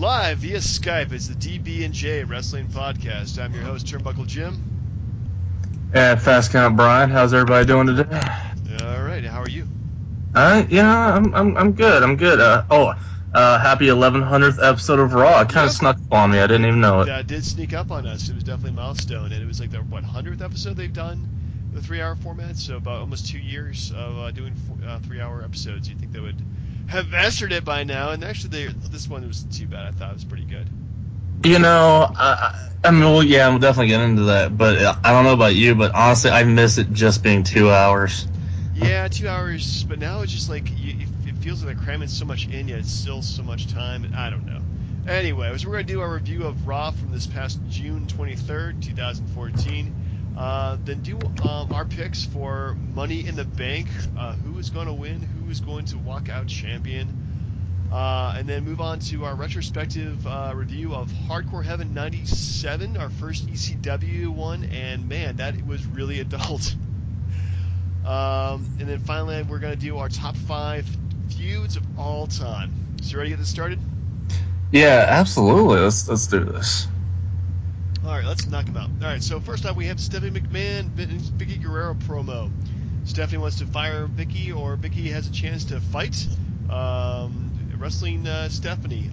Live via Skype is the DBJ Wrestling Podcast. I'm your host, Turnbuckle Jim. And Fast Count Brian. How's everybody doing today? All right. How are you? I'm good. I'm good. Happy 1100th episode of Raw. It kind of snuck up on me. I didn't even know it. That did sneak up on us. It was definitely a milestone, and it was like the 100th episode they've done the 3-hour format. So about almost 2 years of doing 3-hour episodes. You'd think they would have mastered it by now, and actually, this one wasn't too bad. I thought it was pretty good. You know, we'll definitely get into that. But I don't know about you, but honestly, I miss it just being 2 hours. Yeah, 2 hours, but now it's just like it feels like they're cramming so much in, yet it's still so much time. I don't know. Anyway, so we're going to do our review of Raw from this past June 23rd, 2014. Then do our picks for Money in the Bank, who is going to win, who is going to walk out champion, and then move on to our retrospective review of Hardcore Heaven 97, our first ECW one, and man, that was really adult. And then finally, we're going to do our top 5 feuds of all time. So you ready to get this started? Yeah, absolutely. Let's do this. All right, let's knock them out. All right, so first up, we have Stephanie McMahon, Vicky Guerrero promo. Stephanie wants to fire Vicky, or Vicky has a chance to fight. Wrestling Stephanie.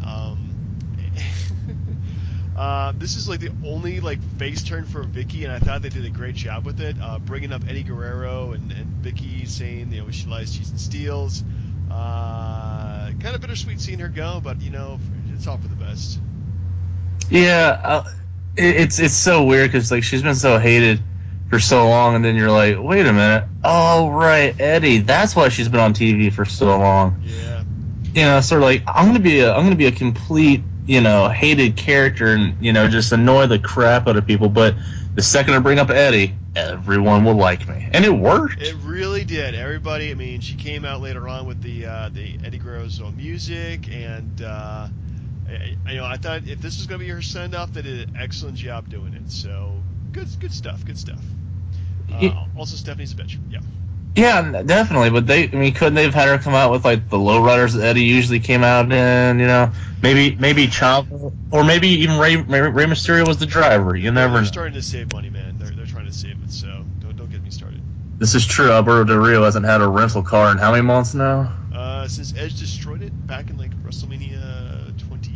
This is like the only face turn for Vicky, and I thought they did a great job with it. Bringing up Eddie Guerrero and Vicky saying she lies, cheats, and steals. Kind of bittersweet seeing her go, but it's all for the best. Yeah. It's so weird because she's been so hated for so long, and then you're like, wait a minute, oh right, Eddie, that's why she's been on TV for so long. Yeah. Sort of like I'm gonna be a complete hated character and just annoy the crap out of people, but the second I bring up Eddie, everyone will like me, and it worked. It really did. Everybody. I mean, she came out later on with the Eddie Guerrero's own music, and I thought if this was going to be her send-off, they did an excellent job doing it. So good stuff. Also, Stephanie's a bitch. Yeah. Yeah, definitely. But couldn't they have had her come out with the lowriders that Eddie usually came out in? Maybe Ciampa, or maybe even Rey Mysterio was the driver. You never know. They're starting to save money, man. They're trying to save it. So don't get me started. This is true. Alberto Del Rio hasn't had a rental car in how many months now? Since Edge destroyed it back in WrestleMania 20.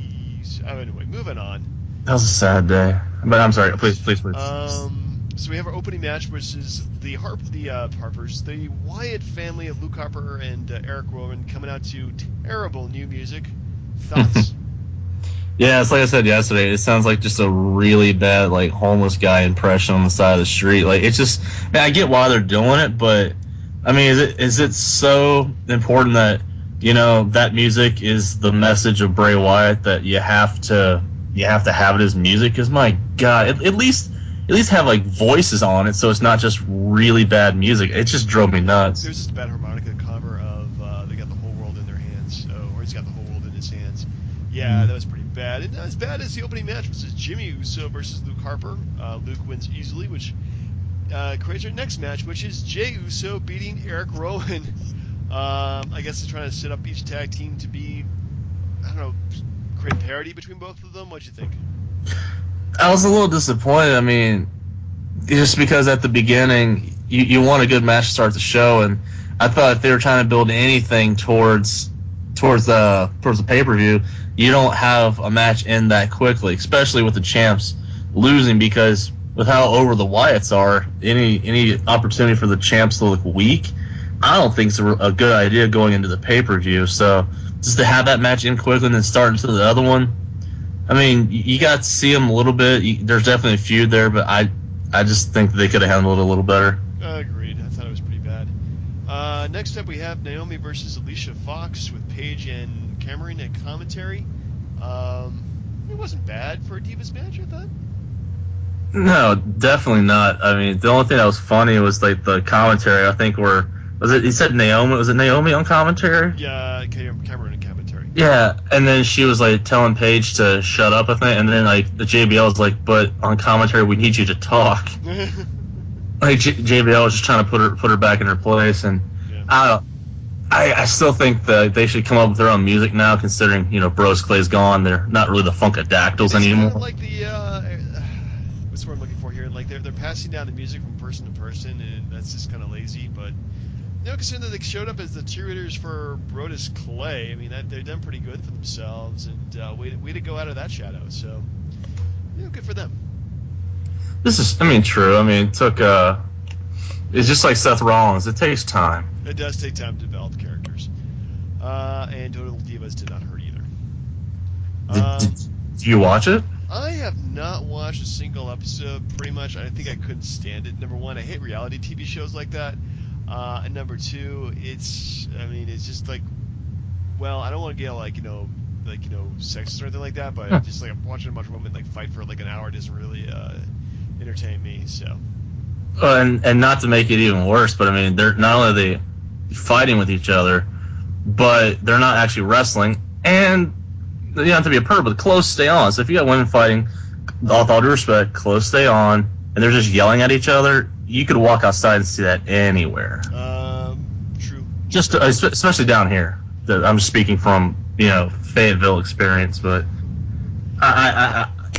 Anyway, moving on. That was a sad day. But I'm sorry. Please. So we have our opening match, which is the Harpers, the Wyatt family of Luke Harper and Eric Rowan, coming out to terrible new music. Thoughts? Yeah, it's like I said yesterday. It sounds like just a really bad homeless guy impression on the side of the street. It's just, I get why they're doing it, but I mean, is it so important that that music is the message of Bray Wyatt that you have to have it as music? Because my God, at least have voices on it, so it's not just really bad music. It just drove me nuts. There's this bad harmonica cover of They Got the Whole World in Their Hands, or He's Got the Whole World in His Hands. Yeah, that was pretty bad. And not as bad as the opening match, which is Jimmy Uso versus Luke Harper. Luke wins easily, which creates our next match, which is Jey Uso beating Eric Rowan. I guess they're trying to set up each tag team to be, create parity between both of them. What'd you think? I was a little disappointed. I mean, just because at the beginning you want a good match to start the show, and I thought if they were trying to build anything towards the pay-per-view, you don't have a match end that quickly, especially with the champs losing, because with how over the Wyatts are, any opportunity for the champs to look weak, I don't think it's a good idea going into the pay-per-view. So just to have that match end quickly and then start into the other one, I mean, you got to see them a little bit. There's definitely a feud there, but I just think they could have handled it a little better. Agreed. I thought it was pretty bad. Next up, we have Naomi versus Alicia Fox with Paige and Cameron at commentary. It wasn't bad for a Divas match, I thought. No, definitely not. I mean, the only thing that was funny was the commentary. I think he said Naomi. Was it Naomi on commentary? Yeah, Cameron and commentary. Yeah, and then she was telling Paige to shut up, I think, and then the JBL was but on commentary we need you to talk. JBL was just trying to put her back in her place, and yeah. I still think that they should come up with their own music now, considering Bros Clay's gone. They're not really the Funkadactyls anymore. Kind of like the what's the word I'm looking for here? Like they're passing down the music from person to person, and that's just kind of lazy. But considering that they showed up as the cheerleaders for Brodus Clay, I mean they've done pretty good for themselves, and way to go out of that shadow. So good for them. This is, true. It took it's just like Seth Rollins. It takes time. It does take time to develop characters. And Total Divas did not hurt either. Did you watch it? I have not watched a single episode, pretty much. I think I couldn't stand it. Number one, I hate reality TV shows like that. And number two, it's just like, well, I don't want to get sexist or anything like that, but just like watching a bunch of women like fight for like an hour doesn't really entertain me, so. And not to make it even worse, but they're not only are they fighting with each other, but they're not actually wrestling, and you don't have to be a pervert, but clothes stay on. So if you got women fighting, with all due respect, clothes stay on, and they're just yelling at each other, you could walk outside and see that anywhere. True. Just especially down here. I'm just speaking from Fayetteville experience, but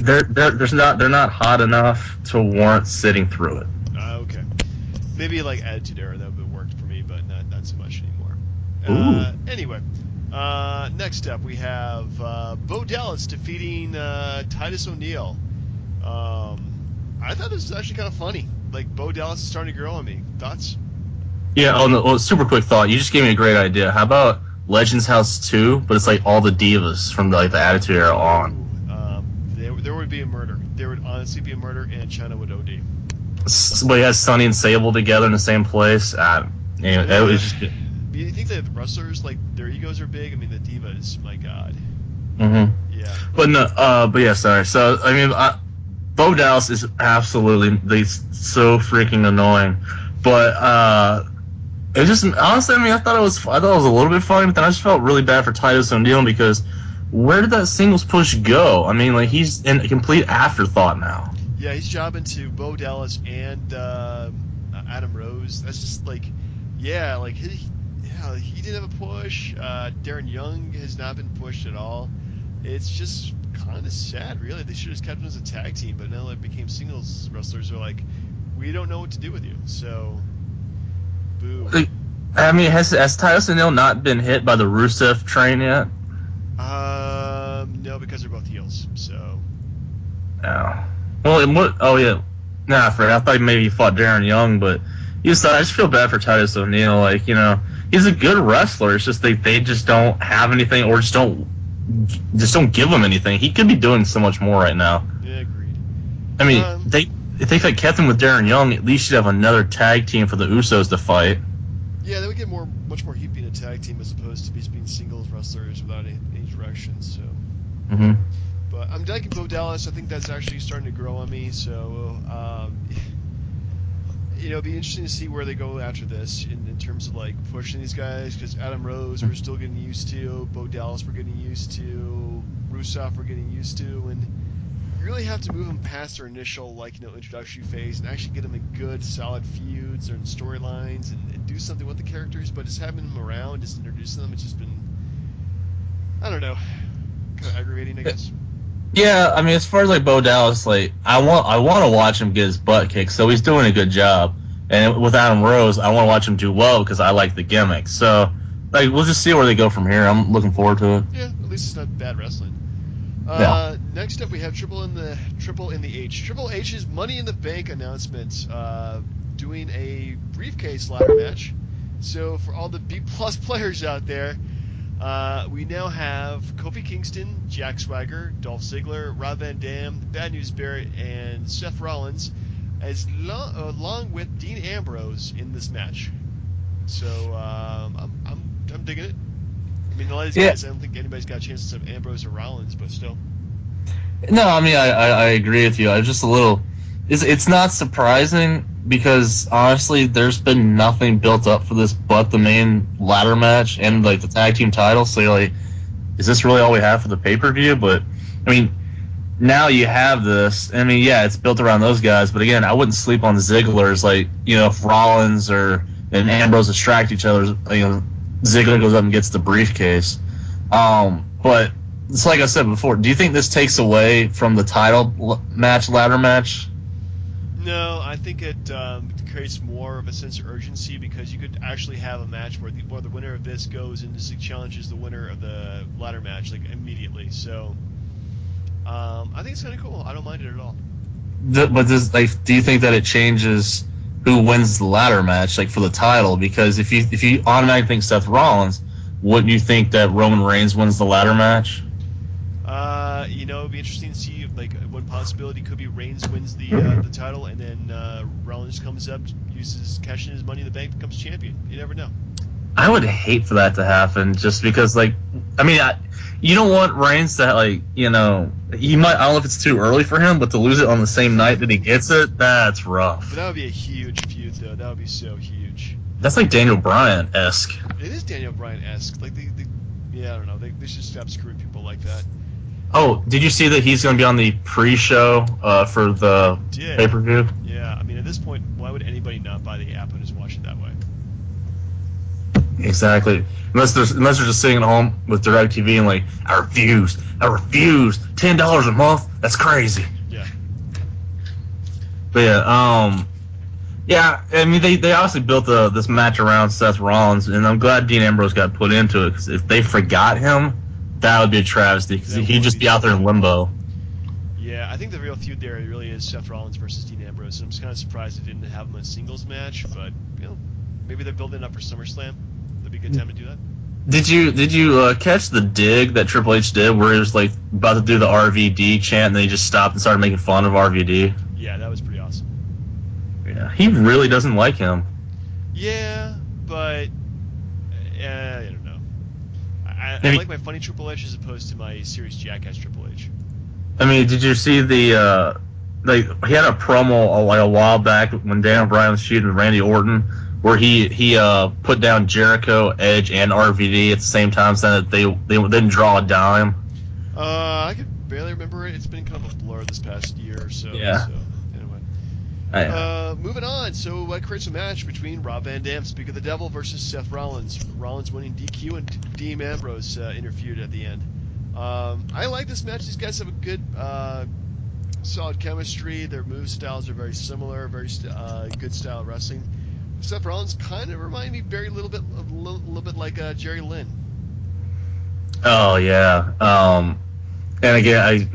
they're not hot enough to warrant sitting through it. Okay. Maybe like Attitude Era that would have worked for me, but not so much anymore. Anyway, next up we have Bo Dallas defeating Titus O'Neil. I thought this was actually kind of funny. Like, Bo Dallas is starting to grow on me. Thoughts? Yeah, super quick thought. You just gave me a great idea. How about Legends House 2, but it's like all the divas from the Attitude Era on? There would be a murder. There would honestly be a murder, and China would OD. But he has Sonny and Sable together in the same place. It was just. Do you think that the wrestlers, like, their egos are big? The divas, my God. Mm-hmm. Yeah. But no. But yeah. Sorry. So Bo Dallas is absolutely so freaking annoying. But it just honestly, I thought it was a little bit funny, but then I just felt really bad for Titus O'Neil because where did that singles push go? He's in a complete afterthought now. Yeah, he's jobbing to Bo Dallas and Adam Rose. That's just like, he didn't have a push. Darren Young has not been pushed at all. It's just kind of sad, really. They should have kept him as a tag team, but now they became singles wrestlers. They're like, we don't know what to do with you. So, boo. Has Titus O'Neil not been hit by the Rusev train yet? No, because they're both heels. So. No. Well, oh yeah. Nah, I forgot. I thought maybe he fought Darren Young, but I just feel bad for Titus O'Neil. He's a good wrestler. It's just they just don't have anything, or just don't give him anything. He could be doing so much more right now. Yeah, agreed. If they could kept him with Darren Young, at least you'd have another tag team for the Usos to fight. Yeah, they would get much more heat being a tag team as opposed to just being singles wrestlers without any direction. So. Mm-hmm. But I'm liking Bo Dallas. I think that's actually starting to grow on me. So, it'll be interesting to see where they go after this in terms of like pushing these guys. Because Adam Rose we're still getting used to, Bo Dallas we're getting used to, Rusev we're getting used to, and you really have to move them past their initial introductory phase and actually get them in good, solid feuds or in storylines and do something with the characters. But just having them around, just introducing them, it's just been, I don't know, kind of aggravating, I guess. Yeah, as far as Bo Dallas, I want to watch him get his butt kicked, so he's doing a good job. And with Adam Rose, I want to watch him do well because I like the gimmick. So, we'll just see where they go from here. I'm looking forward to it. Yeah, at least it's not bad wrestling. Next up, we have Triple in the H. Triple H's Money in the Bank announcement, doing a briefcase ladder match. So for all the B+ players out there, we now have Kofi Kingston, Jack Swagger, Dolph Ziggler, Rob Van Dam, Bad News Barrett, and Seth Rollins, along with Dean Ambrose in this match. So I'm digging it. A lot of these guys, I don't think anybody's got a chance to have Ambrose or Rollins, but still. No, I agree with you. I was just a little. It's not surprising because honestly, there's been nothing built up for this but the main ladder match and the tag team title. So you're like, is this really all we have for the pay-per-view? But now you have this. It's built around those guys. But again, I wouldn't sleep on the Zigglers. If Rollins and Ambrose distract each other, Ziggler goes up and gets the briefcase. But it's like I said before. Do you think this takes away from the title match, ladder match? No, I think it creates more of a sense of urgency because you could actually have a match where the winner of this goes and just challenges the winner of the ladder match like immediately. So I think it's kind of cool. I don't mind it at all. But do you think that it changes who wins the ladder match, like for the title? Because if you automatically think Seth Rollins, wouldn't you think that Roman Reigns wins the ladder match? It'd be interesting to see. Like one possibility could be Reigns wins the title, and then Rollins comes up, cashes his Money in the Bank, becomes champion. You never know. I would hate for that to happen, just because, you don't want Reigns to, he might. I don't know if it's too early for him, but to lose it on the same night that he gets it, that's rough. But that would be a huge feud, though. That would be so huge. That's like Daniel Bryan-esque. It is Daniel Bryan-esque. Like I don't know. They should stop screwing people like that. Oh, did you see that he's going to be on the pre-show for the pay-per-view? Yeah, I mean, at this point, why would anybody not buy the app and just watch it that way? Exactly. Unless they're just sitting at home with DirecTV and like, I refuse, $10 a month, that's crazy. Yeah. But yeah, I mean, they obviously built this match around Seth Rollins, and I'm glad Dean Ambrose got put into it, because if they forgot him, that would be a travesty, because he'd just be out there in limbo. Yeah, I think the real feud there really is Seth Rollins versus Dean Ambrose, and I'm just kind of surprised they didn't have him in a singles match, but, maybe they're building up for SummerSlam. That'd be a good time to do that. Did you catch the dig that Triple H did, where he was like about to do the RVD chant, and then he just stopped and started making fun of RVD? Yeah, that was pretty awesome. Yeah, he really doesn't like him. Yeah, but I don't know. I like my funny Triple H as opposed to my serious jackass Triple H. I mean, did you see he had a promo a while back when Daniel Bryan was feuding with Randy Orton, where he put down Jericho, Edge, and RVD at the same time, saying that they didn't draw a dime. I could barely remember it. It's been kind of a blur this past year or so. Yeah. So, anyway. Moving on. So, creates a match between Rob Van Dam, Speak of the Devil, versus Seth Rollins. Rollins winning DQ, and Dean Ambrose interfered at the end. I like this match. These guys have a good, solid chemistry. Their move styles are very similar. Very good style of wrestling. Seth Rollins kind of reminded me a little bit like Jerry Lynn. Oh yeah. And again,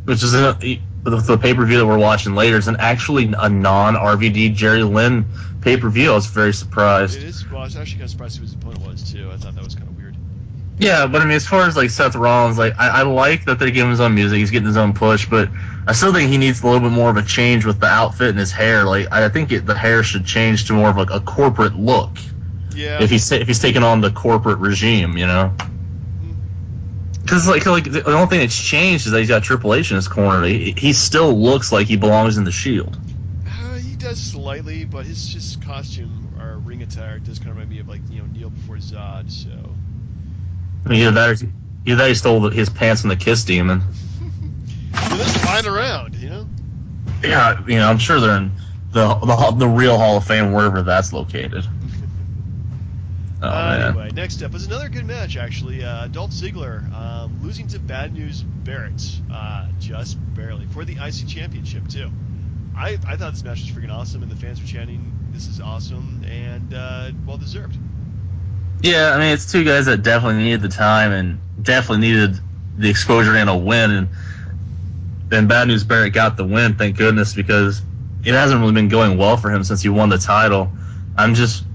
which is the pay-per-view that we're watching later is actually a non-RVD Jerry Lynn pay-per-view. I was very surprised. It is. Well, I was actually kind of surprised who his opponent was too. I thought that was kind of weird. Yeah, but I mean, as far as like Seth Rollins, I like that they give him his own music. He's getting his own push, but I still think he needs a little bit more of a change with the outfit and his hair. I think the hair should change to more of a corporate look. Yeah. If he's taking on the corporate regime, Because the only thing that's changed is that he's got Triple H in his corner. He still looks like he belongs in the Shield. He does slightly, but his costume or ring attire does kind of remind me of Neil before Zod. So. I mean, either that he stole his pants from the Kiss Demon. They're just flying around, Yeah, I'm sure they're in the real Hall of Fame, wherever that's located. Anyway, next up was another good match, actually. Dolph Ziggler losing to Bad News Barrett, just barely, for the IC Championship, too. I thought this match was freaking awesome, and the fans were chanting, "This is awesome," and well-deserved. Yeah, I mean, it's two guys that definitely needed the time and definitely needed the exposure and a win, and then Bad News Barrett got the win, thank goodness, because it hasn't really been going well for him since he won the title. I just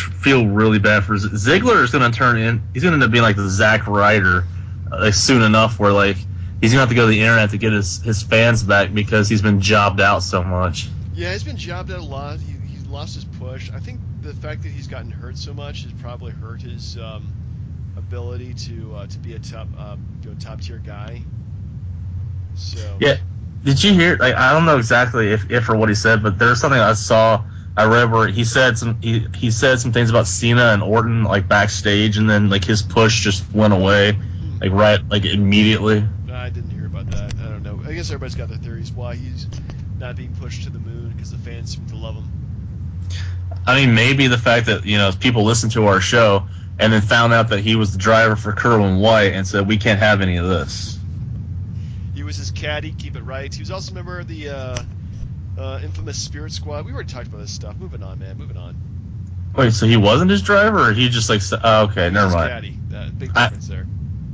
feel really bad for Ziggler. Is going to turn in. He's going to end up being like the Zack Ryder, soon enough, where he's going to have to go to the internet to get his fans back because he's been jobbed out so much. Yeah, he's been jobbed out a lot. He's lost his push. I think the fact that he's gotten hurt so much has probably hurt his ability to be a top tier guy. So yeah, did you hear? I don't know exactly if or what he said, but there's something I read where he said some things about Cena and Orton backstage, and then his push just went away, immediately. I didn't hear about that. I don't know. I guess everybody's got their theories why he's not being pushed to the moon because the fans seem to love him. I mean, maybe the fact that, people listen to our show and then found out that he was the driver for Kerwin White and said, we can't have any of this. He was his caddy, keep it right. He was also a member of the infamous Spirit Squad. We already talked about this stuff. Moving on, man. Moving on. Wait, so he wasn't his driver, or he just okay, never mind. Caddy. Big difference there.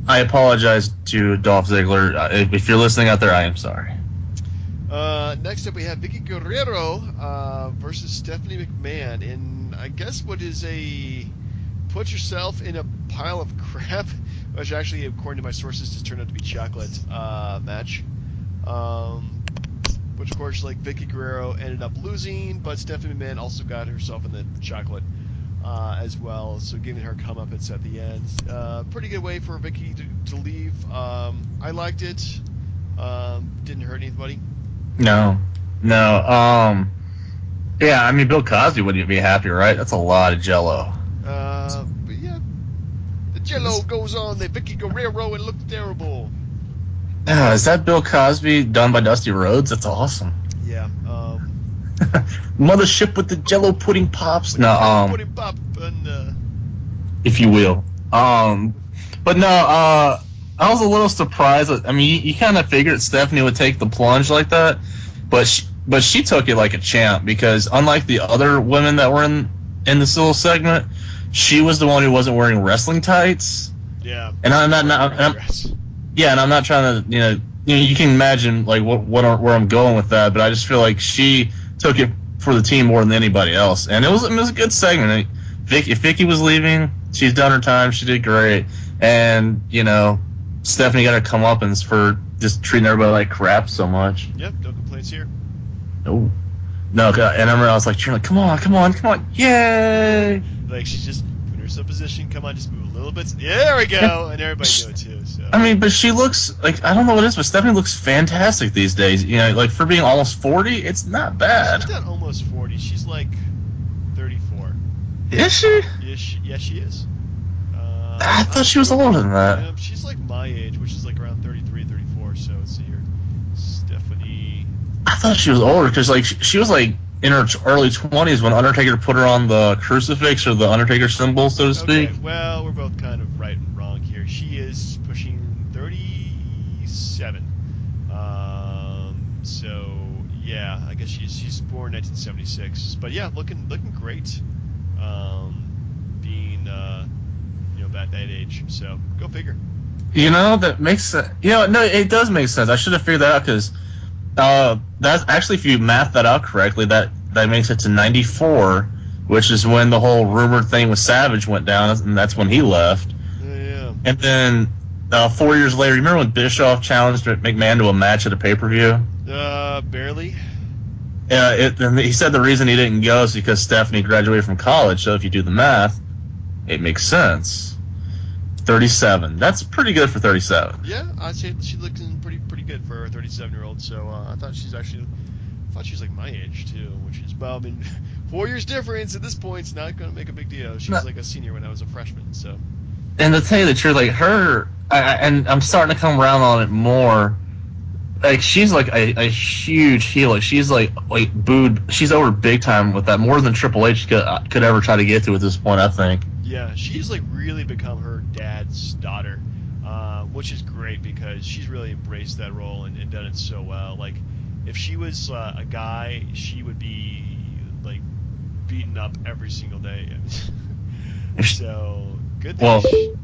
I apologize to Dolph Ziggler. If you're listening out there, I am sorry. Next up, we have Vicky Guerrero versus Stephanie McMahon in, I guess, what is a put yourself in a pile of crap, which actually, according to my sources, just turned out to be chocolate match. Which, of course, Vicky Guerrero ended up losing, but Stephanie McMahon also got herself in the chocolate as well, so giving her comeuppance at the end. Pretty good way for Vicky to leave. I liked it. Didn't hurt anybody. No. Yeah, I mean, Bill Cosby wouldn't be happy, right? That's a lot of Jello. But yeah, the Jello goes on. The Vicky Guerrero, it looked terrible. Is that Bill Cosby done by Dusty Rhodes? That's awesome. Yeah. Mothership with the Jello pudding pops. No, pudding pop and if you will. But no, I was a little surprised. I mean, you kind of figured Stephanie would take the plunge like that, but she took it like a champ, because unlike the other women that were in this little segment, she was the one who wasn't wearing wrestling tights. Yeah. And I'm not trying to, you can imagine where I'm going with that, but I just feel like she took it for the team more than anybody else, and it was a good segment. If Vicky was leaving, she's done her time. She did great, and Stephanie got her comeuppance for just treating everybody like crap so much. Yep, no complaints here. No, and I remember I was cheering, come on, yay! She's just putting herself in position. Come on, just move a little bit. Yeah, there we go, and everybody knew it too. So. I mean, but she looks I don't know what it is, but Stephanie looks fantastic these days. For being almost 40, it's not bad. She's not almost 40. She's 34. Is she? Yes, she is. I thought she was older than that. Yeah, she's my age, which is around 33, 34. So let's see here, Stephanie. I thought she was older because she was in her early 20s when Undertaker put her on the crucifix, or the Undertaker symbol, so to speak. Okay, well, we're both kind of right and wrong here. She is pushing 37. So yeah, I guess she's born 1976. But yeah, looking great. Being about that age. So go figure. That makes sense. No, it does make sense. I should have figured that out, because that's actually, if you math that out correctly, that makes it to 94, which is when the whole rumored thing with Savage went down, and that's when he left. Yeah. And then 4 years later, you remember when Bischoff challenged McMahon to a match at a pay-per-view? Barely. Yeah, and he said the reason he didn't go is because Stephanie graduated from college. So if you do the math, it makes sense. 37. That's pretty good for 37. Yeah, I'd say she looks pretty good for a 37-year-old. So I thought she was my age too, which is 4 years difference at this point. It's not going to make a big deal. She was a senior when I was a freshman. So. And to tell you the truth, her, and I'm starting to come around on it more. She's a huge heel. She's booed. She's over big time with that, more than Triple H could ever try to get to at this point, I think. Yeah, she's really become her dad's daughter, which is great, because she's really embraced that role and done it so well. If she was a guy, she would be beaten up every single day. So good thing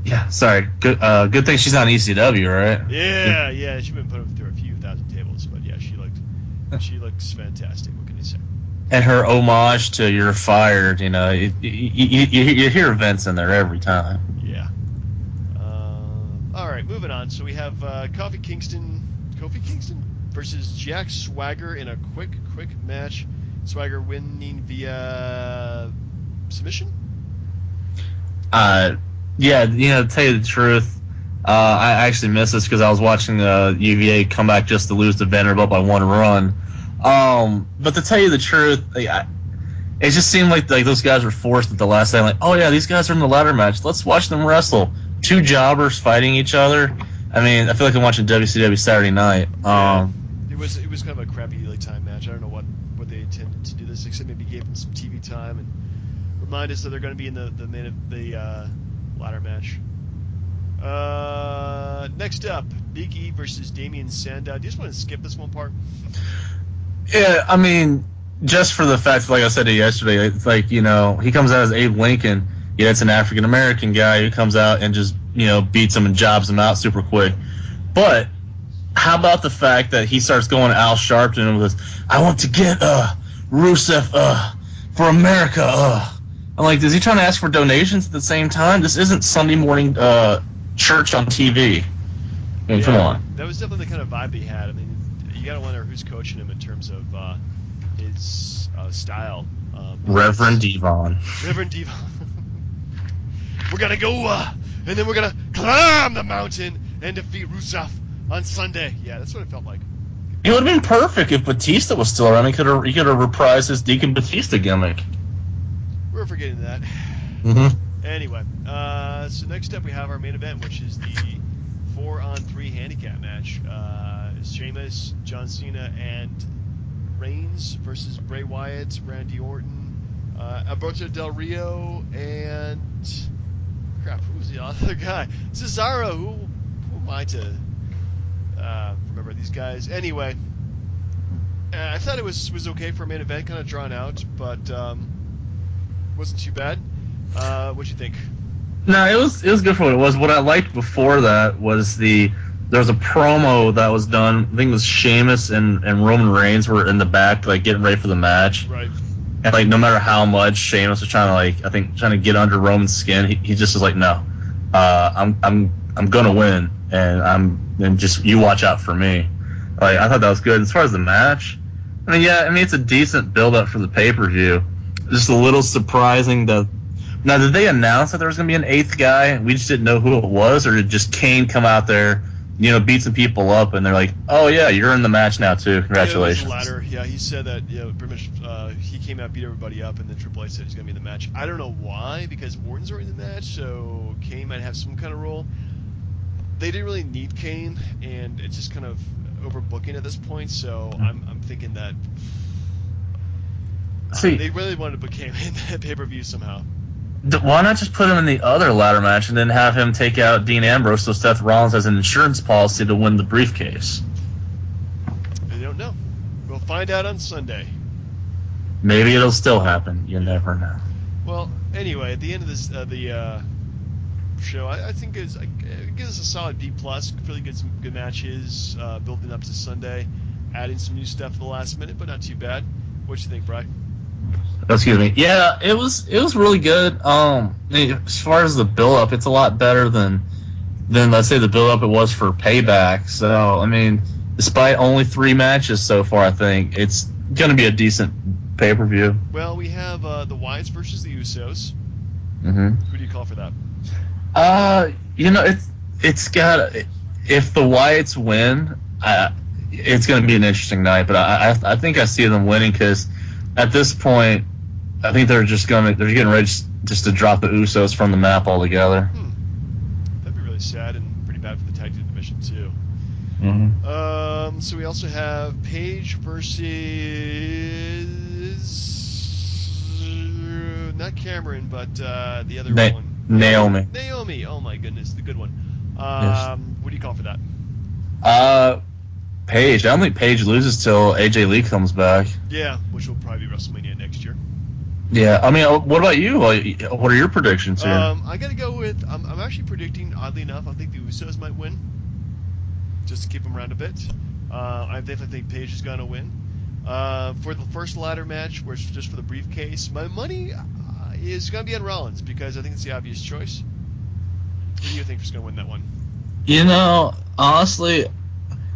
Yeah, sorry. Good thing she's on ECW, right? Yeah. She's been put through a few thousand tables, but yeah, she looks fantastic. What can you say? And her homage to "You're Fired," you hear Vince in there every time. Yeah. All right, moving on. So we have Kofi Kingston versus Jack Swagger in a quick match. Swagger winning via submission. Yeah, to tell you the truth, I actually missed this because I was watching UVA come back just to lose to Vanderbilt by one run. But to tell you the truth, it just seemed like those guys were forced at the last second. Oh yeah, these guys are in the ladder match. Let's watch them wrestle. Two jobbers fighting each other. I mean, I feel like I'm watching WCW Saturday Night. It was kind of a crappy time match. I don't know what they intended to do this, except maybe gave them some TV time and remind us that they're going to be in the ladder match. Next up, Big E versus Damien Sandow. Do you just want to skip this one part? Yeah, I mean, just for the fact, like I said yesterday, it's like, he comes out as Abe Lincoln. Yeah, it's an African American guy who comes out and just, beats him and jobs him out super quick. But how about the fact that he starts going Al Sharpton with this, I want to get Rusev for America. I'm like, is he trying to ask for donations at the same time? This isn't Sunday morning church on TV. I mean, come on. That was definitely the kind of vibe he had. I mean, you got to wonder who's coaching him in terms of his style. Reverend Devon. Reverend Devon. We're going to go, and then we're going to climb the mountain and defeat Rusev on Sunday. Yeah, that's what it felt like. It would have been perfect if Batista was still around. He could have reprised his Deacon Batista gimmick. We're forgetting that. Mm-hmm. Anyway, so next up we have our main event, which is the 4-on-3 handicap match. Sheamus, John Cena, and Reigns versus Bray Wyatt, Randy Orton, Alberto Del Rio, and who's the other guy? Cesaro. Who am I to remember these guys? Anyway, I thought it was okay for a main event, kind of drawn out, but wasn't too bad. What'd you think? No, it was good for what it was. What I liked before that was there was a promo that was done. I think it was Sheamus and Roman Reigns were in the back, like getting ready for the match. Right. And like no matter how much Sheamus was trying to get under Roman's skin, he just was like, no, I'm gonna win, and just you watch out for me. Like I thought that was good. As far as the match, it's a decent build up for the pay-per-view. Just a little surprising that. Now, did they announce that there was going to be an eighth guy? And we just didn't know who it was, or did just Kane come out there, beat some people up, and they're like, "Oh yeah, you're in the match now too. Congratulations." Yeah, it was the latter. Yeah, he said that. Pretty much, he came out, beat everybody up, and then Triple H said he's going to be in the match. I don't know why, because Orton's already in the match, so Kane might have some kind of role. They didn't really need Kane, and it's just kind of overbooking at this point. So I'm thinking that they really wanted to put Kane in that pay-per-view somehow. Why not just put him in the other ladder match and then have him take out Dean Ambrose so Seth Rollins has an insurance policy to win the briefcase? I don't know. We'll find out on Sunday. Maybe it'll still happen. You never know. Well, anyway, at the end of this, the show, I think it gives us a solid B+. Really good matches, building up to Sunday, adding some new stuff at the last minute, but not too bad. What you think, Bri? Excuse me. Yeah, it was really good. As far as the build up, it's a lot better than let's say the build up it was for Payback. So despite only 3 matches so far, I think it's going to be a decent pay-per-view. Well, we have the Wyatts versus the Usos. Mm-hmm. Who do you call for that? It's got if the Wyatts win, it's going to be an interesting night. But I think I see them winning because at this point, I think they're getting ready just to drop the Usos from the map altogether. That'd be really sad and pretty bad for the tag team division too. Mm-hmm. So we also have Paige versus not Cameron, but the other one. Naomi. Naomi. Oh my goodness, the good one. Yes. What do you call for that? Paige. I don't think Paige loses till AJ Lee comes back. Yeah, which will probably be WrestleMania next year. Yeah, what about you? What are your predictions here? I gotta go with. I'm actually predicting. Oddly enough, I think the Usos might win, just to keep them around a bit. I definitely think Paige is gonna win. For the first ladder match, where it's just for the briefcase, my money is gonna be on Rollins because I think it's the obvious choice. Who do you think is gonna win that one? Honestly,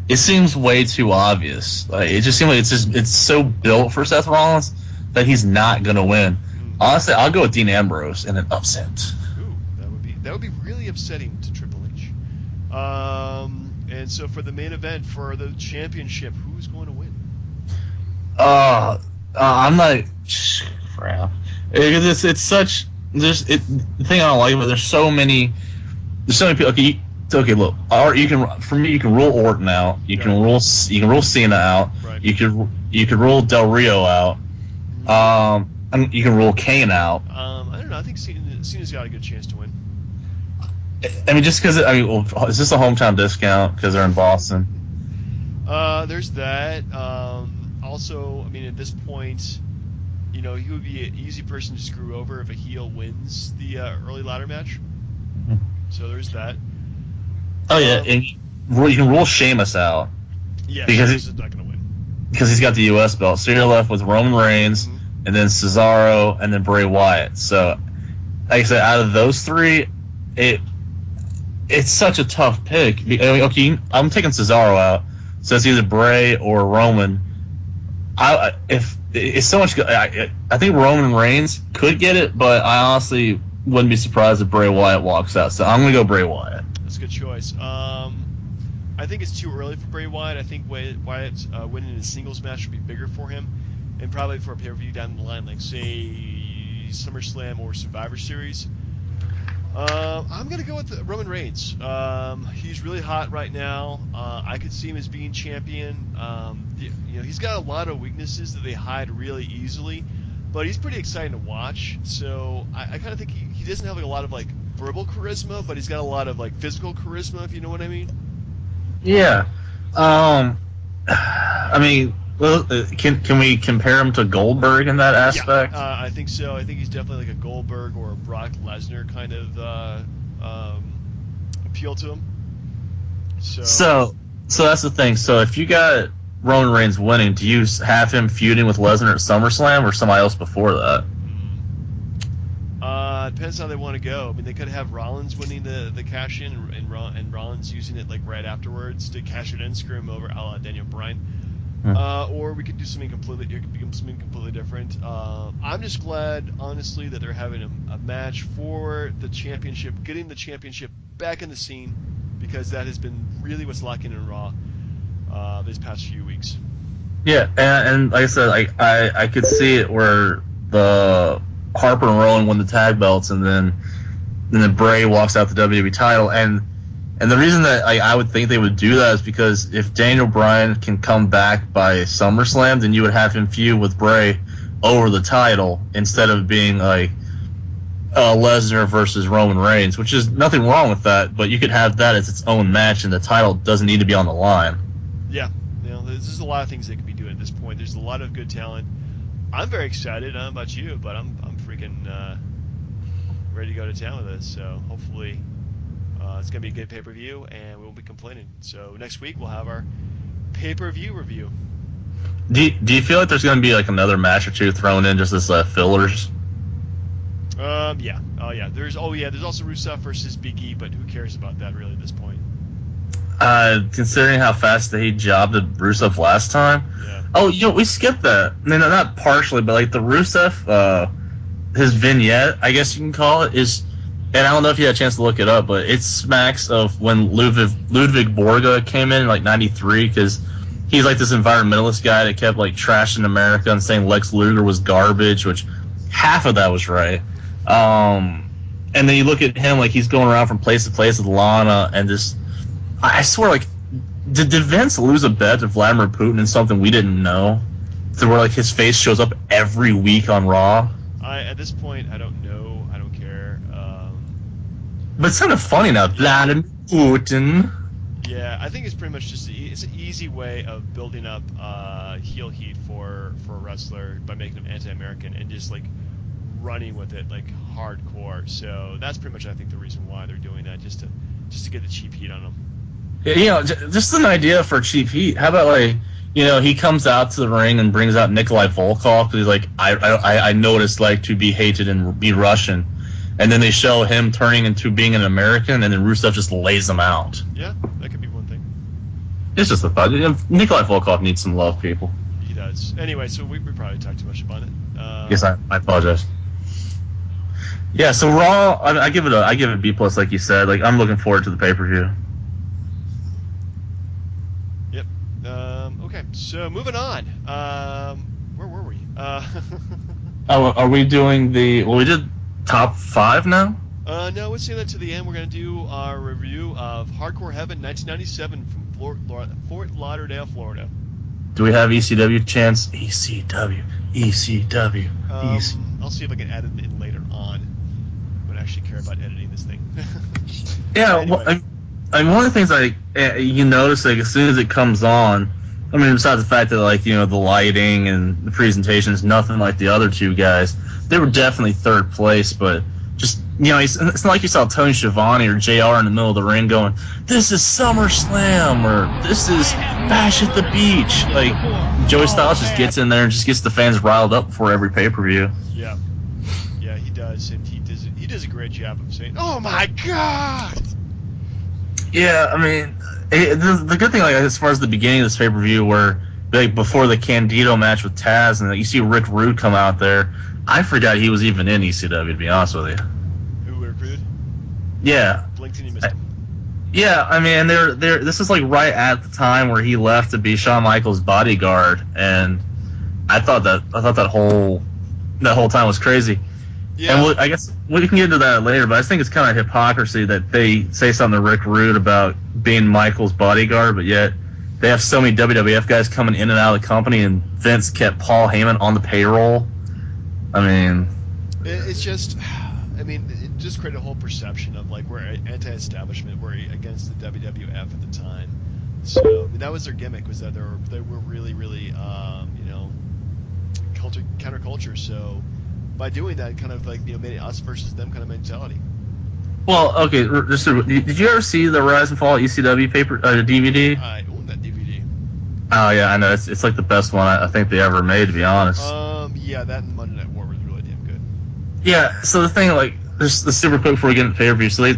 it seems way too obvious. Like it just seems like it's so built for Seth Rollins that he's not gonna win. Honestly, I'll go with Dean Ambrose in an upset. Ooh, that would be really upsetting to Triple H. And so for the main event for the championship, who's going to win? I'm not. Crap. It's such. The thing I don't like about there's so many people. Okay, look. You can rule Orton out. You can rule Cena out. Right. You can You could rule Del Rio out. And you can rule Kane out. I don't know. I think Cena's got a good chance to win. I mean, just because is this a hometown discount because they're in Boston? There's that. Also, I mean, at this point, he would be an easy person to screw over if a heel wins the early ladder match. Mm-hmm. So there's that. Oh yeah, and you can rule Sheamus out. Yeah, because Sheamus is not going to win. Because he's got the U.S. belt. So you're left with Roman Reigns, and then Cesaro, and then Bray Wyatt. So, like I said, out of those three, it's such a tough pick. Okay, I'm taking Cesaro out, so it's either Bray or Roman. If it's so much, I think Roman Reigns could get it, but I honestly wouldn't be surprised if Bray Wyatt walks out. So I'm gonna go Bray Wyatt. That's a good choice. I think it's too early for Bray Wyatt. I think Wyatt winning a singles match would be bigger for him, and probably for a pay-per-view down the line, like say SummerSlam or Survivor Series. I'm gonna go with Roman Reigns. He's really hot right now. I could see him as being champion. He's got a lot of weaknesses that they hide really easily, but he's pretty exciting to watch. So I kind of think he doesn't have like a lot of like verbal charisma, but he's got a lot of like physical charisma, if you know what I mean. Yeah. I mean, well, can we compare him to Goldberg in that aspect? Yeah, I think so. I think he's definitely like a Goldberg or a Brock Lesnar kind of appeal to him. So that's the thing. So if you got Roman Reigns winning, do you have him feuding with Lesnar at SummerSlam or somebody else before that? Depends how they want to go. I mean, they could have Rollins winning the cash in and Rollins using it like right afterwards to cash it in, screw him over, a la Daniel Bryan. Or we could do something completely. It could become something completely different. I'm just glad, honestly, that they're having a match for the championship, getting the championship back in the scene, because that has been really what's lacking in Raw these past few weeks. Yeah, and like I said, I could see it where the Harper and Rowan win the tag belts, and then Bray walks out the WWE title, and the reason that I would think they would do that is because if Daniel Bryan can come back by SummerSlam, then you would have him feud with Bray over the title instead of being like Lesnar versus Roman Reigns, which is nothing wrong with that, but you could have that as its own match, and the title doesn't need to be on the line. Yeah, there's a lot of things they could be doing at this point. There's a lot of good talent. I'm very excited. I don't know about you, but I'm freaking ready to go to town with this. So hopefully it's going to be a good pay-per-view, and we won't be complaining. So next week we'll have our pay-per-view review. Do you feel like there's going to be like another match or two thrown in just as fillers? Yeah. Oh yeah. There's also Rusev versus Big E, but who cares about that really at this point? Considering how fast they jobbed Rusev last time. Yeah. Oh, we skipped that. I mean, not partially, but like the Rusev, his vignette, I guess you can call it, is, and I don't know if you had a chance to look it up, but it smacks of when Ludwig Borga came in like '93, because he's like this environmentalist guy that kept like trashing America and saying Lex Luger was garbage, which half of that was right. And then you look at him like he's going around from place to place with Lana, and just, I swear, like, did Vince lose a bet to Vladimir Putin in something we didn't know? To where like his face shows up every week on Raw? At this point, I don't know. I don't care. But it's kind of funny now, Vladimir Putin. Yeah, I think it's pretty much just it's an easy way of building up heel heat for a wrestler by making them anti-American and just like running with it like hardcore. So that's pretty much, I think, the reason why they're doing that, just to get the cheap heat on them. Yeah, just an idea for cheap heat. How about like, he comes out to the ring and brings out Nikolai Volkov because he's like, I know what it's like to be hated and be Russian, and then they show him turning into being an American, and then Rusev just lays him out. Yeah, that could be one thing. It's just a thought. Nikolai Volkov needs some love, people. He does. Anyway, so we probably talked too much about it. Yes, I apologize. Yeah, so Raw, I give it a B+, like you said. Like, I'm looking forward to the pay-per-view. Yep. Okay, so moving on. Where were we? Are we doing we did top 5 now? No, let's save that to the end. We're going to do our review of Hardcore Heaven 1997 from Fort Lauderdale, Florida. Do we have ECW chants? ECW, ECW, ECW. I'll see if I can add it in later on. I don't actually care about editing this thing. Yeah, Anyway. well, I mean, one of the things you notice, like, as soon as it comes on, I mean, besides the fact that, like, the lighting and the presentation is nothing like the other two guys, they were definitely third place, but just, it's not like you saw Tony Schiavone or JR in the middle of the ring going, "This is SummerSlam," or "This is Bash at the Beach." Like, Joey Styles just gets in there and just gets the fans riled up before every pay-per-view. Yeah, he does, and he does a great job of saying, "Oh my God!" Yeah, I mean, the good thing, like, as far as the beginning of this pay-per-view, where, like, before the Candido match with Taz, and, like, you see Rick Rude come out there, I forgot he was even in ECW, to be honest with you. Who, Rick Rude? Yeah. Blinked and you missed him. Yeah, I mean, this is, like, right at the time where he left to be Shawn Michaels' bodyguard, and I thought that whole time was crazy. Yeah. And I guess we can get into that later, but I think it's kind of hypocrisy that they say something to Rick Rude about being Michael's bodyguard, but yet they have so many WWF guys coming in and out of the company, and Vince kept Paul Heyman on the payroll. I mean, it's just, it just created a whole perception of, like, we're anti-establishment, we're against the WWF at the time. So that was their gimmick, was that they were really, really, counterculture. So by doing that, kind of like, made it us versus them kind of mentality. well, okay, did you ever see the Rise and Fall ECW DVD? I own that DVD. Oh yeah, I know, it's like the best one I think they ever made, to be honest. Yeah, that and Monday Night War was really damn good. Yeah, so the thing, like, just the super quick before we get into pay-per-view, so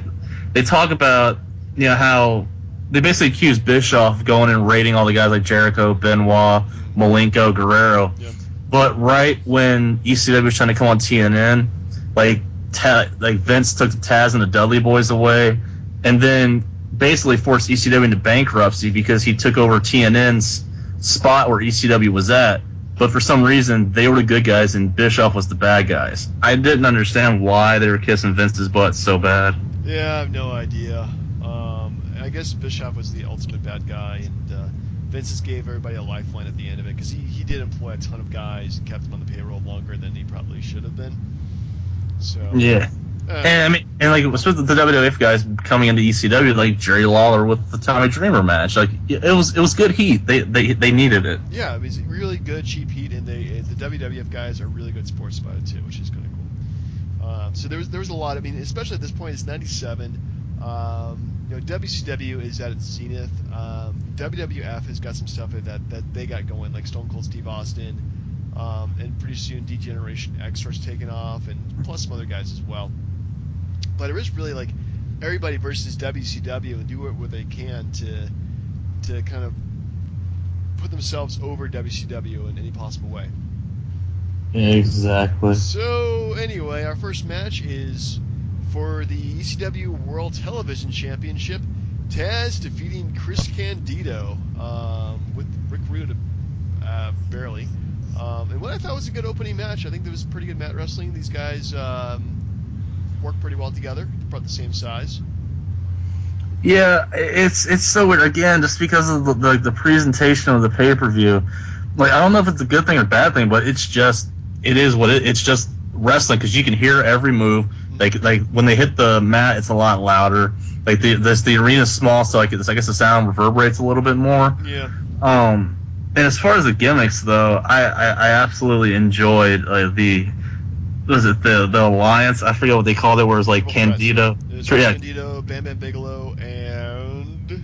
they talk about, how they basically accuse Bischoff of going and raiding all the guys like Jericho, Benoit, Malenko, Guerrero. Yep. But right when ECW was trying to come on TNN, like Vince took the Taz and the Dudley Boys away, and then basically forced ECW into bankruptcy because he took over TNN's spot where ECW was at. But for some reason, they were the good guys and Bischoff was the bad guys. I didn't understand why they were kissing Vince's butt so bad. Yeah, I have no idea. I guess Bischoff was the ultimate bad guy, and Vince just gave everybody a lifeline at the end of it, because he did employ a ton of guys and kept them on the payroll longer than he probably should have been. So yeah. And like, especially the WWF guys coming into ECW, like Jerry Lawler with the Tommy Dreamer match, like, it was good heat. They needed it. Yeah, it's really good cheap heat, and the WWF guys are really good sports about it too, which is kind of cool. So there was a lot. Especially at this point, it's '97. WCW is at its zenith. WWF has got some stuff that they got going, like Stone Cold Steve Austin, and pretty soon D-Generation X starts taking off, and plus some other guys as well. But it is really like everybody versus WCW, and do what they can to kind of put themselves over WCW in any possible way. Exactly. So anyway, our first match is for the ECW World Television Championship. Taz defeating Chris Candido with Rick Rude barely. And what I thought was a good opening match. I think there was pretty good mat wrestling. These guys work pretty well together. They're about the same size. Yeah, it's so weird. Again, just because of the presentation of the pay-per-view. Like, I don't know if it's a good thing or bad thing, but it is what it's just wrestling, because you can hear every move. Like when they hit the mat, it's a lot louder. Like the arena's small, so I guess the sound reverberates a little bit more. Yeah. And as far as the gimmicks, though, I absolutely enjoyed the Alliance. I forget what they called it, where it was like Candido. It was Yeah. Candido, Bam Bam Bigelow, and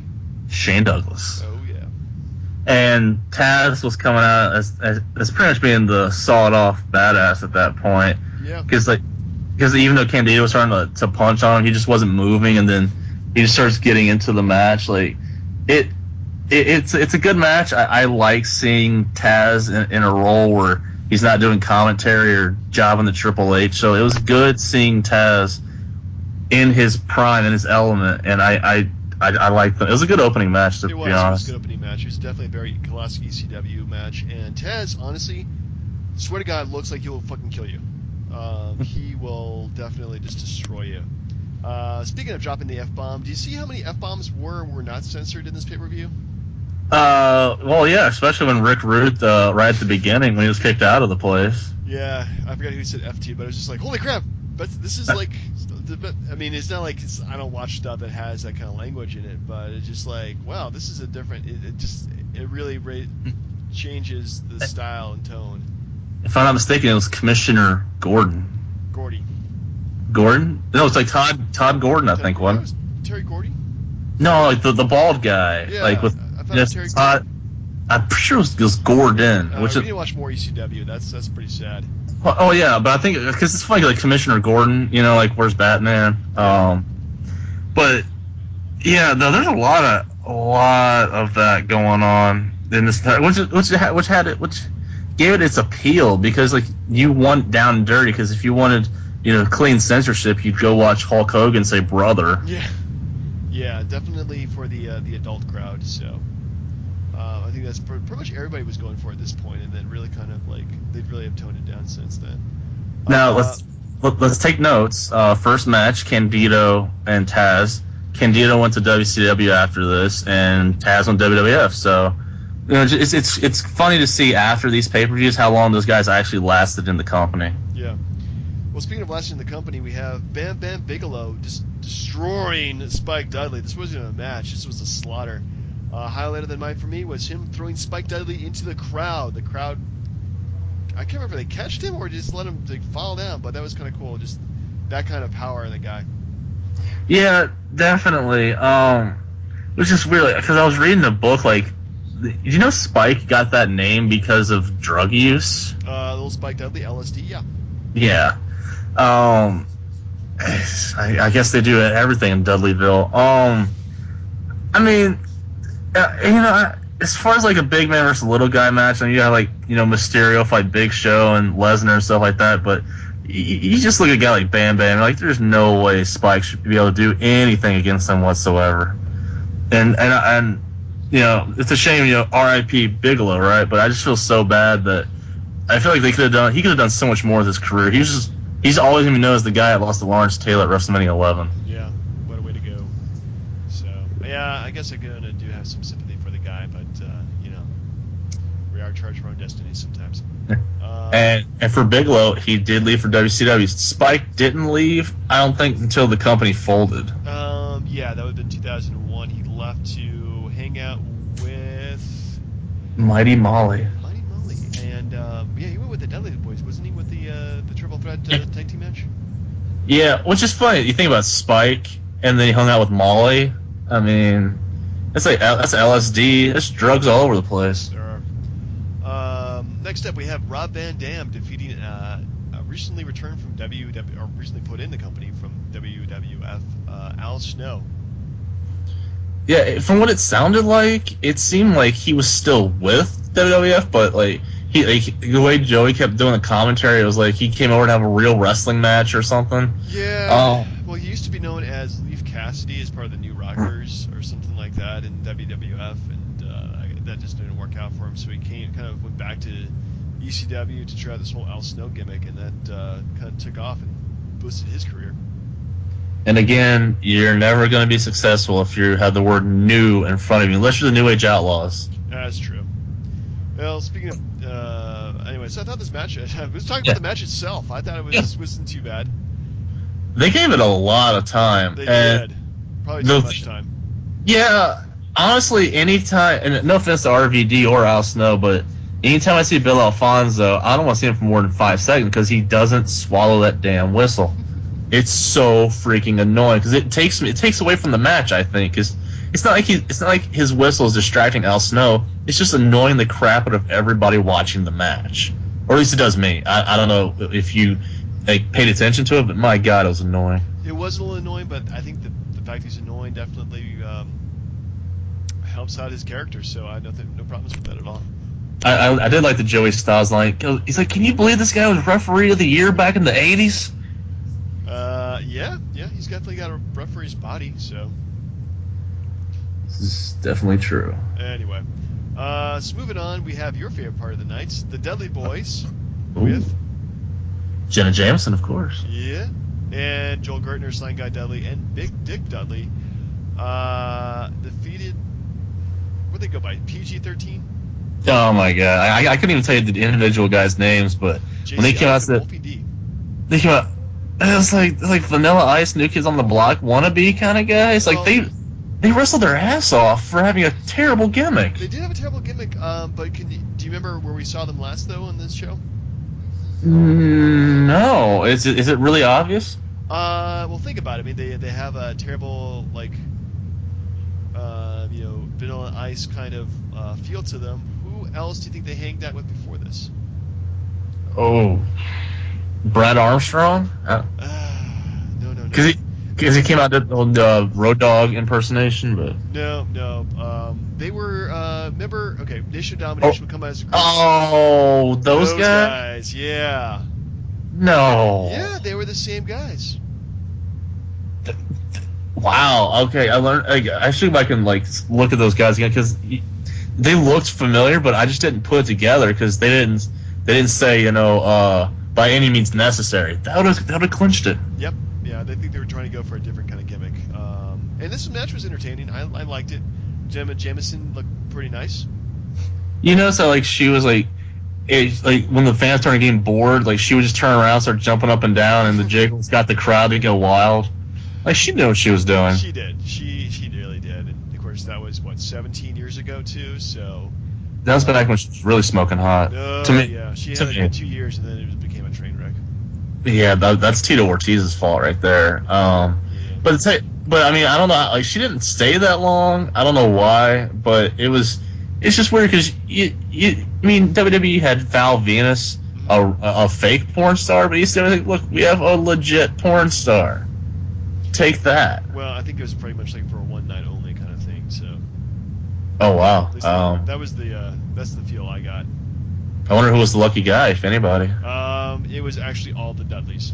Shane Douglas. oh yeah. And Taz was coming out as pretty much being the sawed-off badass at that point. Yeah. Because even though Candido was trying to punch on him, he just wasn't moving, and then he just starts getting into the match. Like, it's a good match. I like seeing Taz in a role where he's not doing commentary or jobbing the Triple H. So it was good seeing Taz in his prime, in his element, and I liked it. It was a good opening match, to be honest. It was a good opening match. It was definitely a very classic ECW match. And Taz, honestly, swear to God, looks like he will fucking kill you. He will definitely just destroy you. Speaking of dropping the F-bomb, do you see how many F-bombs were not censored in this pay-per-view? Well, yeah, especially when Rick Rude, right at the beginning when he was kicked out of the place. Yeah, I forgot who said FT, but I was just like, holy crap! But this is like, I mean, it's not like I don't watch stuff that has that kind of language in it, but it's just like, wow, this is a different. It really changes the style and tone. If I'm not mistaken, it was Commissioner Gordon. Gordy. Gordon? No, it's like Todd Gordon, I think. What? Terry Gordy? No, like the bald guy. Yeah, like with I thought it was Terry Gordon. I'm pretty sure it was Gordon. We need to watch more ECW. That's pretty sad. Oh yeah, but I think because it's funny, like Commissioner Gordon, like where's Batman? But yeah, no, there's a lot of that going on in this, which gave it its appeal because like you want down and dirty because if you wanted clean censorship, you'd go watch Hulk Hogan say brother. Yeah, definitely for the adult crowd. So. I think that's pretty much everybody was going for at this point, and then really kind of like they'd really have toned it down since then. Now let's take notes. First match, Candido and Taz. Candido went to WCW after this, and Taz went to WWF. So it's funny to see after these pay-per-views how long those guys actually lasted in the company. Yeah. Well, speaking of lasting in the company, we have Bam Bam Bigelow just destroying Spike Dudley. This wasn't a match. This was a slaughter. Highlight of the night for me was him throwing Spike Dudley into the crowd. The crowd, I can't remember if they catched him or just let him fall down, but that was kind of cool. Just that kind of power in the guy. Yeah, definitely. Which is weird because I was reading the book. Like, did you know Spike got that name because of drug use? Little Spike Dudley, LSD, yeah. Yeah. I guess they do everything in Dudleyville. I mean. As far as like a big man versus little guy match, you have like Mysterio fight Big Show and Lesnar and stuff like that. But you just look at a guy like Bam Bam, like there's no way Spike should be able to do anything against him whatsoever. And it's a shame, R.I.P. Bigelow, right? But I just feel so bad that I feel like he could have done so much more with his career. He's always gonna be known as the guy that lost to Lawrence Taylor at WrestleMania 11. Yeah, what a way to go. So yeah, I guess I do have some sympathy for the guy, but we are charged our own destiny sometimes. And for Bigelow, he did leave for WCW. Spike didn't leave, I don't think, until the company folded. Yeah, that would have been 2001. He left to hang out with Mighty Molly. And he went with the Dudley Boys, wasn't he? With the Triple Threat tag team match. Yeah, which is funny. You think about Spike, and then he hung out with Molly. I mean, that's LSD. There's drugs all over the place. There are. Next up, we have Rob Van Dam defeating recently returned from WWF, or recently put in the company from WWF, Al Snow. Yeah, from what it sounded like, it seemed like he was still with WWF, but like the way Joey kept doing the commentary, it was like he came over to have a real wrestling match or something. Yeah. Well, he used to be known as Leif Cassidy as part of the New Rockers or something like that in WWF, and that just didn't work out for him. So he kind of went back to ECW to try this whole Al Snow gimmick, and that kind of took off and boosted his career. And again, you're never going to be successful if you have the word "new" in front of you, unless you're the New Age Outlaws. That's true. Well, speaking of, anyway, so I thought this match. Let's talk about the match itself. I thought it wasn't too bad. They gave it a lot of time. They did. Probably too much time. Yeah, honestly, anytime, and no offense to RVD or Al Snow, but anytime I see Bill Alfonso, I don't want to see him for more than 5 seconds because he doesn't swallow that damn whistle. It's so freaking annoying because it takes away from the match. I think because it's not like his whistle is distracting Al Snow. It's just annoying the crap out of everybody watching the match, or at least it does me. I don't know if you paid attention to it, but my God, it was annoying. It was a little annoying, but I think the fact he's annoying definitely helps out his character. So I have no problems with that at all. I did like the Joey Styles line. He's like, "Can you believe this guy was referee of the year back in the '80s?" Yeah, he's definitely got a referee's body, so. This is definitely true. Anyway, so moving on, we have your favorite part of the night, the Dudley Boys, Ooh. with Jenna Jameson, of course. Yeah, and Joel Gertner, Sign Guy Dudley, and Big Dick Dudley defeated. what they go by, PG-13. Oh my god, I couldn't even tell you the individual guys' names, but when they came out, Wolfie D. They came out. It was like Vanilla Ice, New Kids on the Block wannabe kind of guys. Like they wrestled their ass off for having a terrible gimmick. They did have a terrible gimmick, but do you remember where we saw them last though on this show? No, is it really obvious? Well, think about it. I mean, they have a terrible Vanilla Ice kind of feel to them. Who else do you think they hanged out with before this? Oh, Brad Armstrong? No. Because he came out on the Road Dogg impersonation, but no. They were remember? Okay, Nation Domination would come out as a group. Oh, those guys? Yeah. No. Yeah, they were the same guys. Wow. Okay, I learned. I should go back and look at those guys again because they looked familiar, but I just didn't put it together because they didn't say by any means necessary. That would have clinched it. Yep. Yeah, they think they were trying to go for a different kind of gimmick. And this match was entertaining. I liked it. Gemma Jameson looked pretty nice. So she was when the fans started getting bored, she would just turn around, start jumping up and down, and the Jiggles got the crowd to go wild. She knew what she was doing. She did. She really did. And of course, that was 17 years ago too. So that was back when she was really smoking hot. To me, yeah, she had it 2 years, and then it became a train wreck. Yeah, that's Tito Ortiz's fault right there. But I mean, I don't know. She didn't stay that long. I don't know why, but it's just weird because WWE had Val Venus, a fake porn star, but you said, look, we have a legit porn star. Take that. Well, I think it was pretty much for a one night only kind of thing. So. Oh wow. That's the feel I got. I wonder who was the lucky guy, if anybody. It was actually all the Dudleys.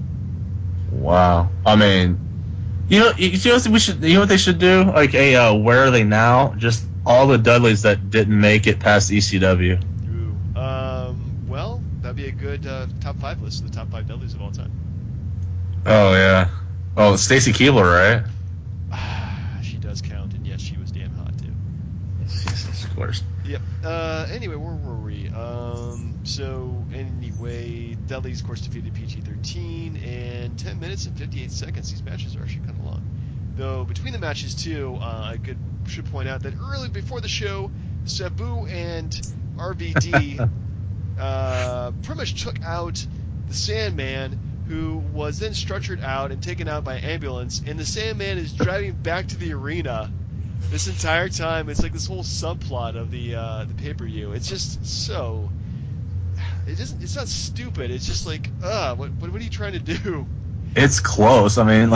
Wow. I mean, what they should do? Where are they now? Just all the Dudleys that didn't make it past ECW. Ooh. Well, that'd be a good top 5 list of the top 5 Dudleys of all time. Oh yeah. Oh, Stacy Keibler, right? She does count, and yes, she was damn hot too. Yes, of course. Yep. Anyway, where were we? Dudley's, of course, defeated PG-13 in 10 minutes and 58 seconds. These matches are actually kind of long. Though, between the matches, too, I should point out that early before the show, Sabu and RVD pretty much took out the Sandman, who was then stretchered out and taken out by ambulance, and the Sandman is driving back to the arena this entire time. It's this whole subplot of the pay-per-view. It's just so... It's not stupid. It's just what are you trying to do? It's close. I mean,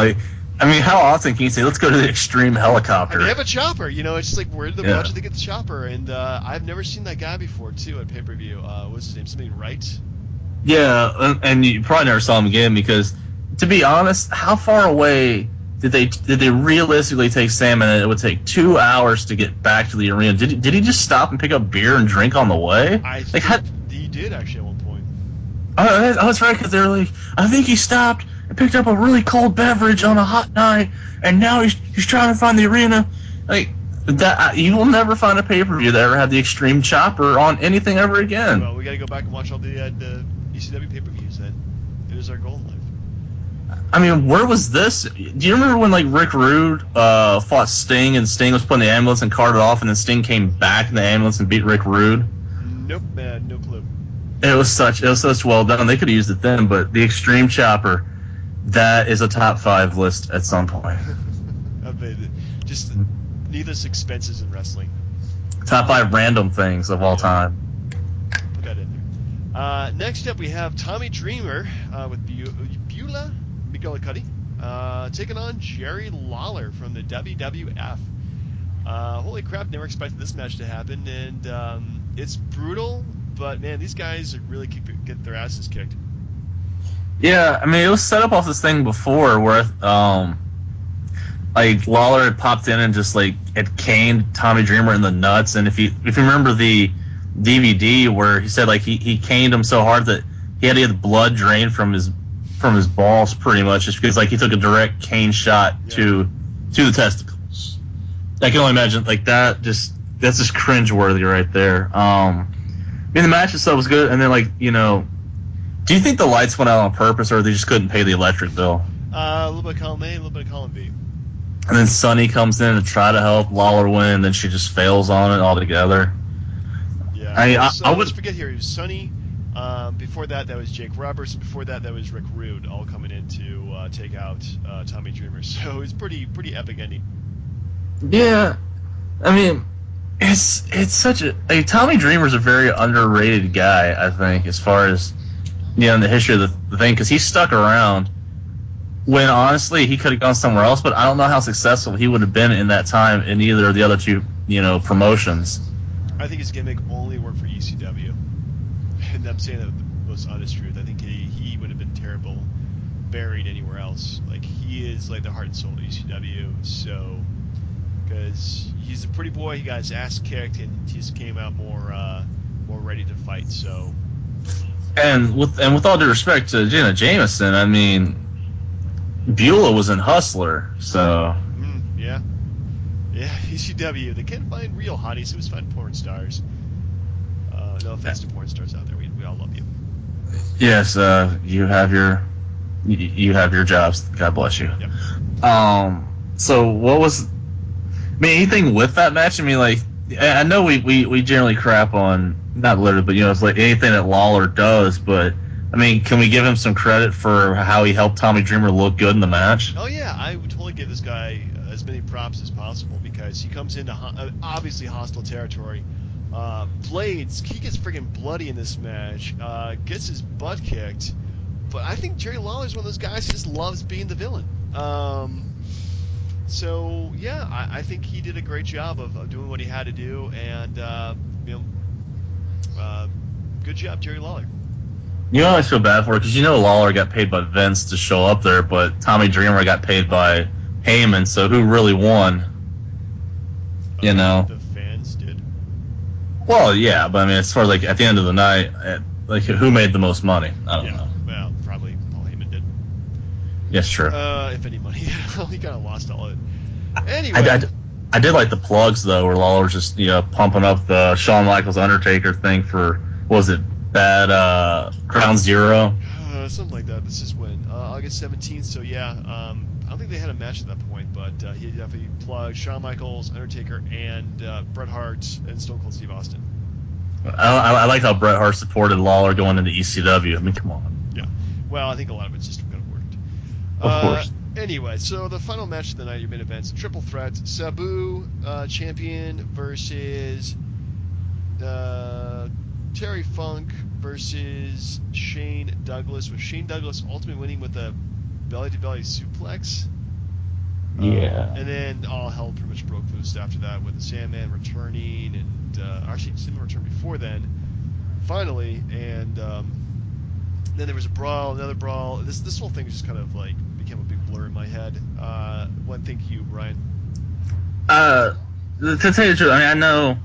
how often can you say, let's go to the extreme helicopter? They have a chopper. It's just where did the budget to get the chopper? And I've never seen that guy before, too, at pay-per-view. What's his name? Something Wright? Yeah, and you probably never saw him again because, to be honest, how far away did they realistically take Sam, and it would take 2 hours to get back to the arena? Did he just stop and pick up beer and drink on the way? I think he did actually at one point. I was right because they were I think he stopped and picked up a really cold beverage on a hot night, and now he's trying to find the arena. That you will never find a pay-per-view that ever had the extreme chopper on anything ever again. Well, we got to go back and watch all the ECW pay-per-views then. It is our goal in life. I mean, where was this? Do you remember when Rick Rude fought Sting, and Sting was put in the ambulance and carted off, and then Sting came back in the ambulance and beat Rick Rude? Nope, man, no clue. It was such well done. They could have used it then, but the extreme chopper, that is a top 5 list at some point. I mean, just needless expenses in wrestling. Top 5 random things of all time. Put that in there. Next up, we have Tommy Dreamer with Beulah McGillicuddy taking on Jerry Lawler from the WWF. Holy crap, never expected this match to happen, and it's brutal, but man, these guys really get their asses kicked. Yeah, I mean, it was set up off this thing before where Lawler had popped in and just had caned Tommy Dreamer in the nuts, and if you remember the DVD where he said he caned him so hard that he had to get blood drained from his balls pretty much, just because he took a direct cane shot to the testicles. I can only imagine that just that's just cringeworthy right there. I mean, the match itself was good, and then do you think the lights went out on purpose, or they just couldn't pay the electric bill? A little bit of column A, a little bit of column B. And then Sunny comes in to try to help Lawler win, and then she just fails on it altogether. Yeah. I would let's forget here. It was Sunny. Before that was Jake Roberts. And before that was Rick Rude, all coming in to take out Tommy Dreamer. So it was pretty epic ending. Yeah, I mean, it's such a Tommy Dreamer's a very underrated guy, I think, as far as in the history of the thing, because he stuck around when honestly he could have gone somewhere else, but I don't know how successful he would have been in that time in either of the other two promotions. I think his gimmick only worked for ECW, and I'm saying that with the most honest truth. I think he would have been terrible buried anywhere else. Like, he is like the heart and soul of ECW. So, because he's a pretty boy, he got his ass kicked, and he just came out more ready to fight. So, and with all due respect to Jenna Jameson, I mean, Beulah was in Hustler, so yeah, ECW. They can't find real hotties. It was fun porn stars. No offense to porn stars out there. We all love you. Yes, you have your jobs. God bless you. Yep. So what was? I mean, anything with that match? I mean, like, I know we generally crap on, not literally, but it's like anything that Lawler does. But I mean, can we give him some credit for how he helped Tommy Dreamer look good in the match? Oh yeah, I would totally give this guy as many props as possible, because he comes into obviously hostile territory. Blades, he gets friggin' bloody in this match, gets his butt kicked, but I think Jerry Lawler's one of those guys who just loves being the villain. So yeah, I think he did a great job of doing what he had to do, and good job, Jerry Lawler. I always feel bad for it, because Lawler got paid by Vince to show up there, but Tommy Dreamer got paid by Heyman, so who really won? The fans did. Well, yeah, but I mean, as far as like at the end of the night, like who made the most money? I don't know. Well, probably Paul Heyman did. Yes, true. If any money, he kind of lost all of it. Anyway, I did like the plugs though, where Lawler was just pumping up the Shawn Michaels Undertaker thing for, what was it, Bad Ground Zero? Something like that. This is when August 17th. So yeah, I don't think they had a match at that point, but he definitely plugged Shawn Michaels, Undertaker, and Bret Hart and Stone Cold Steve Austin. I like how Bret Hart supported Lawler going into ECW. I mean, come on. Yeah. Well, I think a lot of it's just kind of worked. Of course. Anyway, so the final match of the night, your main events, triple threat: Sabu champion versus Terry Funk versus Shane Douglas, with Shane Douglas ultimately winning with a belly-to-belly suplex. Yeah. And then all hell pretty much broke loose after that, with the Sandman returning, and actually Sandman returned before then, finally, and then there was a brawl, another brawl. This whole thing just kind of like became a big blur in my head. One thing to you, Brian. To tell you the truth, I mean, I know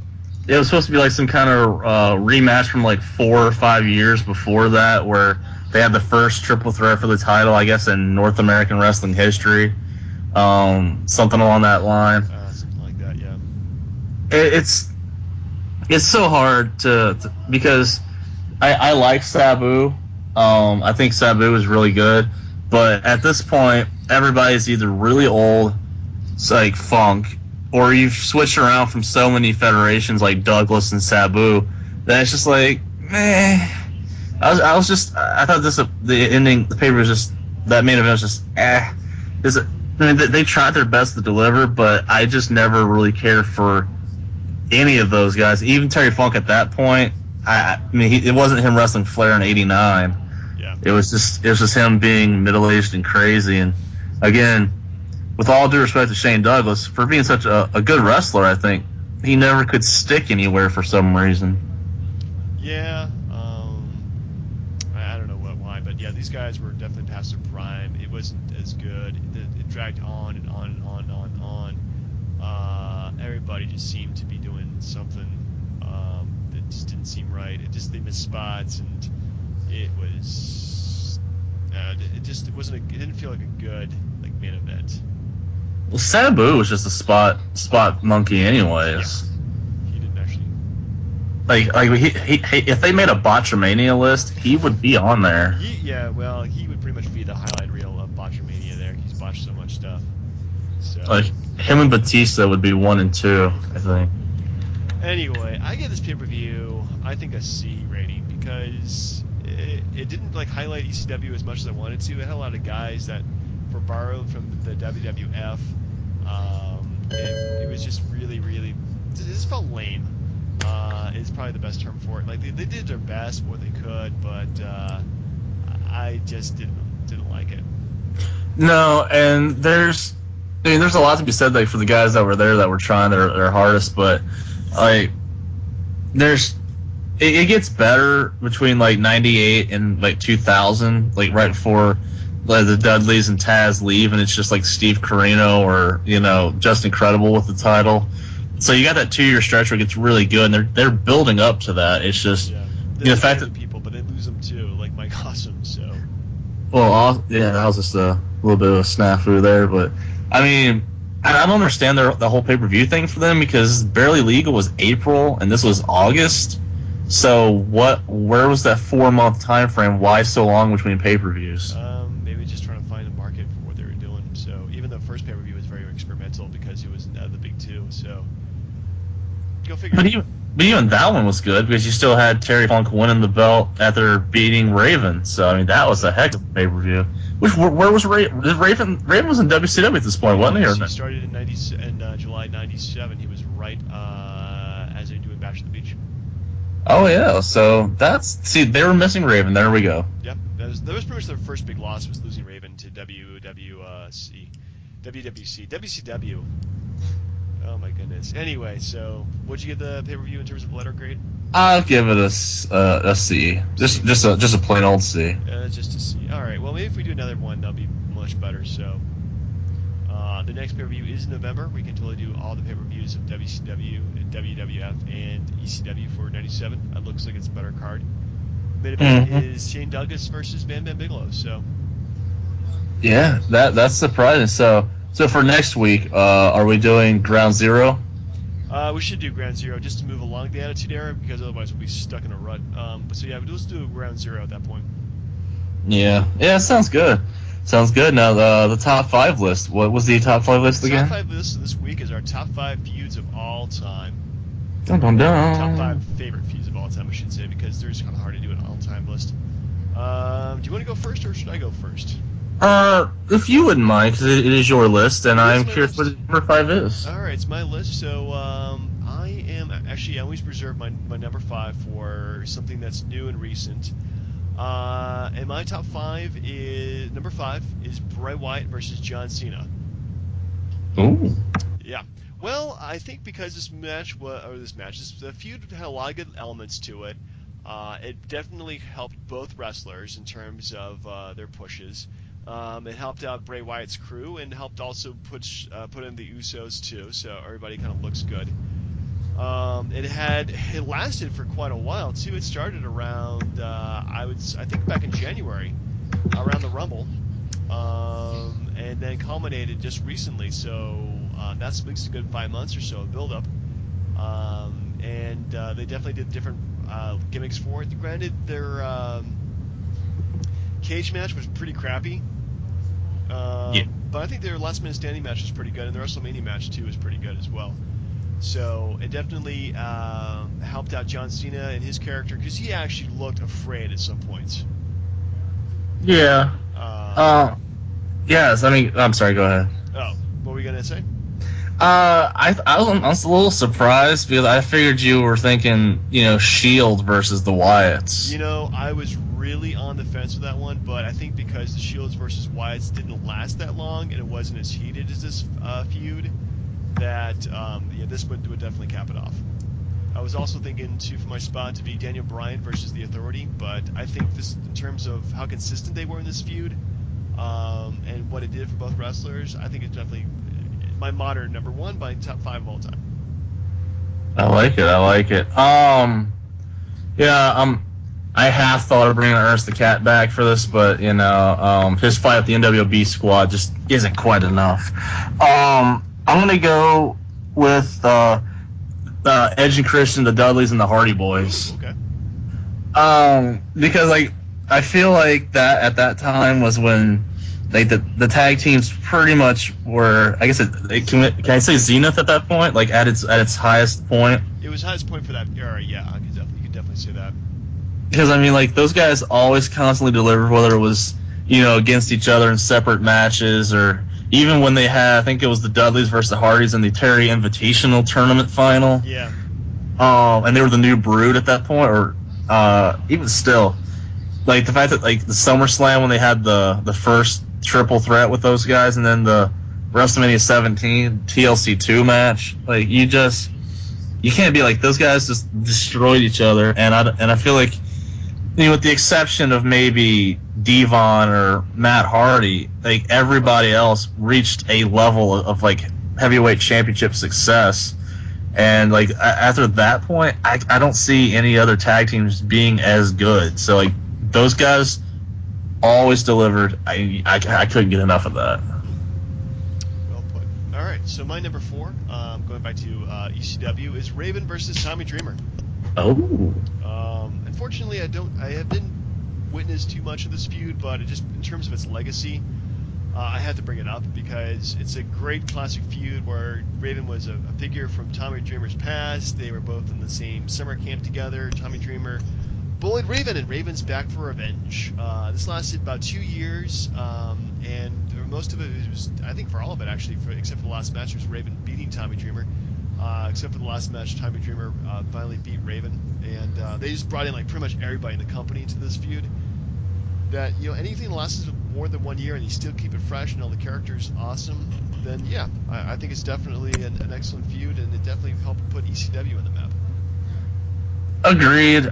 it was supposed to be like some kind of rematch from like 4 or 5 years before that, where they had the first triple threat for the title, I guess, in North American wrestling history. Something along that line. Something like that, yeah. It's so hard to because I like Sabu. I think Sabu is really good, but at this point, everybody's either really old, it's like Funk, or you've switched around from so many federations like Douglas and Sabu that it's just like, meh. I thought the ending, the paper was just, that main event was just, I mean, they tried their best to deliver, but I just never really cared for any of those guys. Even Terry Funk at that point, I mean, it wasn't him wrestling Flair in '89. Yeah. It was just him being middle-aged and crazy. And again, with all due respect to Shane Douglas, for being such a good wrestler, I think he never could stick anywhere for some reason. Yeah. I don't know why, but yeah, these guys were definitely past their prime. It wasn't as good. It dragged on and on and on and on and on. Everybody just seemed to be doing something that just didn't seem right. They missed spots, and it was it didn't feel like a good like main event. Well, Sabu was just a spot monkey anyways. if they made a Botchamania list, he would be on there. Well, he would pretty much be the highlight reel of Botchamania there. He's botched so much stuff. So. Like him and Batista would be 1 and 2, I think. Anyway, I give this pay-per-view, I think, a C rating because it didn't like highlight ECW as much as I wanted to. It had a lot of guys that were borrowed from the WWF. It was just really, really. It just felt lame. Is probably the best term for it. Like they did their best, what they could, but I just didn't like it. No, and there's a lot to be said like for the guys that were there that were trying their hardest, but like it gets better between like 98 and like 2000, like right before like the Dudleys and Taz leave, and it's just like Steve Corino or Just Incredible with the title. So you got that 2-year stretch where it gets really good, and they're building up to that. It's just the fact that people, but they lose them too, like Mike Awesome. So that was just a little bit of a snafu there, but I mean, I don't understand the whole pay-per-view thing for them because Barely Legal was April and this was August. So where was that 4-month time frame? Why so long between pay-per-views? Maybe just trying to find a market for what they were doing. So even the first pay-per-view was very experimental because it was the big two. So go figure. But even that one was good because you still had Terry Funk winning the belt after beating Raven. So I mean that was a heck of a pay-per-view. Where was Raven? Raven was in WCW at this point, wasn't he? He started in July '97. He was right as they were doing Bash at the Beach. Oh yeah, so they were missing Raven. There we go. Yep, that was pretty much their first big loss was losing Raven to WCW. Oh my goodness. Anyway, so what'd you give the pay-per-view in terms of letter grade? I'll give it a C. Just a plain old C. Just a C. All right. Well, maybe if we do another one, that'll be much better. So, the next pay-per-view is in November. We can totally do all the pay-per-views of WCW and WWF and ECW for '97. It looks like it's a better card. Main event is Shane Douglas versus Bam Bam Bigelow. So. Yeah, that's surprising. So for next week, are we doing Ground Zero? We should do Ground Zero just to move along the Attitude Era because otherwise we'll be stuck in a rut. Let's do Ground Zero at that point. Yeah, sounds good. Sounds good. Now the top 5 list. What was the top 5 list again? The top 5 list this week is our top 5 feuds of all time. Dun, dun, dun. Top 5 favorite feuds of all time, I should say, because they're just kind of hard to do an all-time list. Do you want to go first or should I go first? If you wouldn't mind, because it is your list, and I'm curious what number 5 is. All right, it's my list. So I always preserve my number 5 for something that's new and recent. And my top 5 is number 5 is Bray Wyatt versus John Cena. Ooh. Yeah. Well, I think because this feud had a lot of good elements to it. It definitely helped both wrestlers in terms of their pushes. It helped out Bray Wyatt's crew and helped also put in the Usos too, so everybody kind of looks good. It lasted for quite a while too. It started around I think back in January, around the Rumble, and then culminated just recently. So that's at least a good 5 months or so of build up. And they definitely did different gimmicks for it. Granted, their cage match was pretty crappy. But I think their last minute standing match was pretty good, and their WrestleMania match too was pretty good as well. So it definitely helped out John Cena and his character because he actually looked afraid at some points. Yeah. Yes. I mean, I'm sorry. Go ahead. Oh, what were you gonna say? I was a little surprised because I figured you were thinking, Shield versus the Wyatts. I was really on the fence with that one, but I think because the Shields versus Wyatts didn't last that long and it wasn't as heated as this feud, that this would definitely cap it off. I was also thinking too for my spot to be Daniel Bryan versus the Authority, but I think this, in terms of how consistent they were in this feud, and what it did for both wrestlers, I think it's definitely my modern number 1 by top 5 of all time. I like it. I have thought of bringing Ernest the Cat back for this, but his fight with the NWB squad just isn't quite enough. I'm gonna go with Edge and Christian, the Dudleys, and the Hardy Boys. Okay. Because like I feel like that at that time was when like the tag teams pretty much were. I guess can I say zenith at that point? Like at its highest point. It was highest point for that era. Yeah, you could definitely say that. Because I mean, like those guys always constantly delivered, whether it was against each other in separate matches, or even when they had, I think it was the Dudleys versus the Hardys in the Terry Invitational Tournament final. Yeah. And they were the new Brood at that point, or even still, like the fact that like the SummerSlam when they had the first triple threat with those guys, and then the WrestleMania 17 TLC 2 match, like you can't be like those guys just destroyed each other, and I feel like. With the exception of maybe Devon or Matt Hardy, like everybody else reached a level of like heavyweight championship success, and like after that point, I don't see any other tag teams being as good. So like those guys always delivered. I couldn't get enough of that. Well put. All right, so my number 4, going back to ECW, is Raven versus Tommy Dreamer. Oh. Unfortunately, I haven't witnessed too much of this feud, but just in terms of its legacy, I had to bring it up because it's a great classic feud where Raven was a figure from Tommy Dreamer's past. They were both in the same summer camp together. Tommy Dreamer bullied Raven, and Raven's back for revenge. This lasted about 2 years, and most of it was, I think, for all of it actually, except for the last match, was Raven beating Tommy Dreamer. Except for the last match, Tommy Dreamer finally beat Raven, and they just brought in like pretty much everybody in the company into this feud. That anything that lasts more than 1 year and you still keep it fresh and all the characters awesome, then yeah, I think it's definitely an excellent feud, and it definitely helped put ECW on the map. Agreed.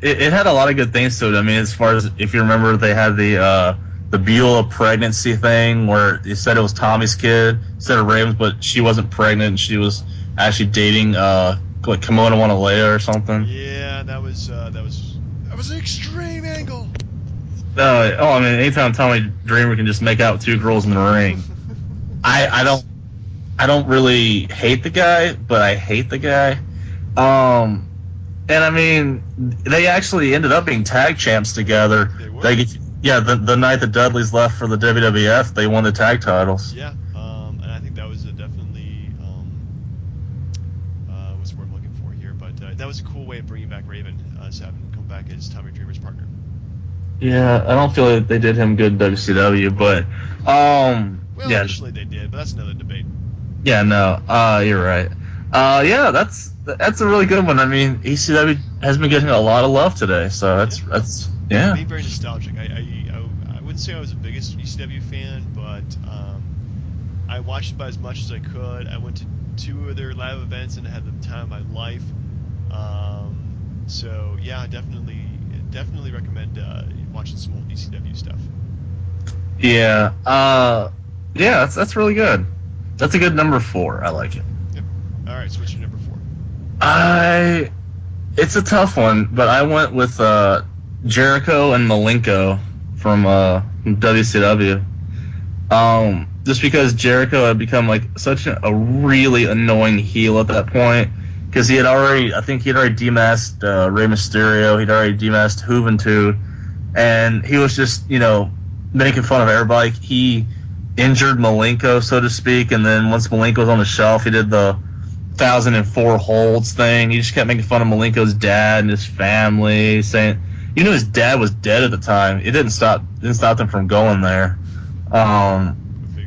It had a lot of good things to it. I mean, as far as if you remember, they had the Beulah pregnancy thing where they said it was Tommy's kid instead of Raven's, but she wasn't pregnant and she was actually dating like Kimona Wanalea or something. Yeah, that was an extreme angle. I mean, anytime Tommy Dreamer can just make out with 2 girls in the ring, I don't really hate the guy, but I hate the guy. And I mean, they actually ended up being tag champs together. They were. The night the Dudleys left for the WWF, they won the tag titles. Yeah, and I think that was definitely what's the word I'm looking for here, but that was a cool way of bringing back Raven, having him come back as Tommy Dreamer's partner. Yeah, I don't feel like they did him good in WCW, but Initially they did, but that's another debate. Yeah, no, you're right. Yeah, that's a really good one. I mean, ECW has been getting a lot of love today, so that's yeah. Being very nostalgic. I wouldn't say I was the biggest ECW fan, but I watched it about as much as I could. I went to 2 of their live events and had the time of my life. So yeah, definitely recommend watching some old ECW stuff. Yeah, yeah, that's really good. That's a good number 4. I like it. Yep. All right, so what's your number 4? It's a tough one, but I went with Jericho and Malenko from WCW. Just because Jericho had become like such a really annoying heel at that point, because he had already demasked Rey Mysterio, he'd already demasked Juventud, and he was just making fun of everybody. He injured Malenko, so to speak, and then once Malenko was on the shelf, he did the 1004 holds thing. He just kept making fun of Malenko's dad and his family, saying, his dad was dead at the time. It didn't stop them from going there. And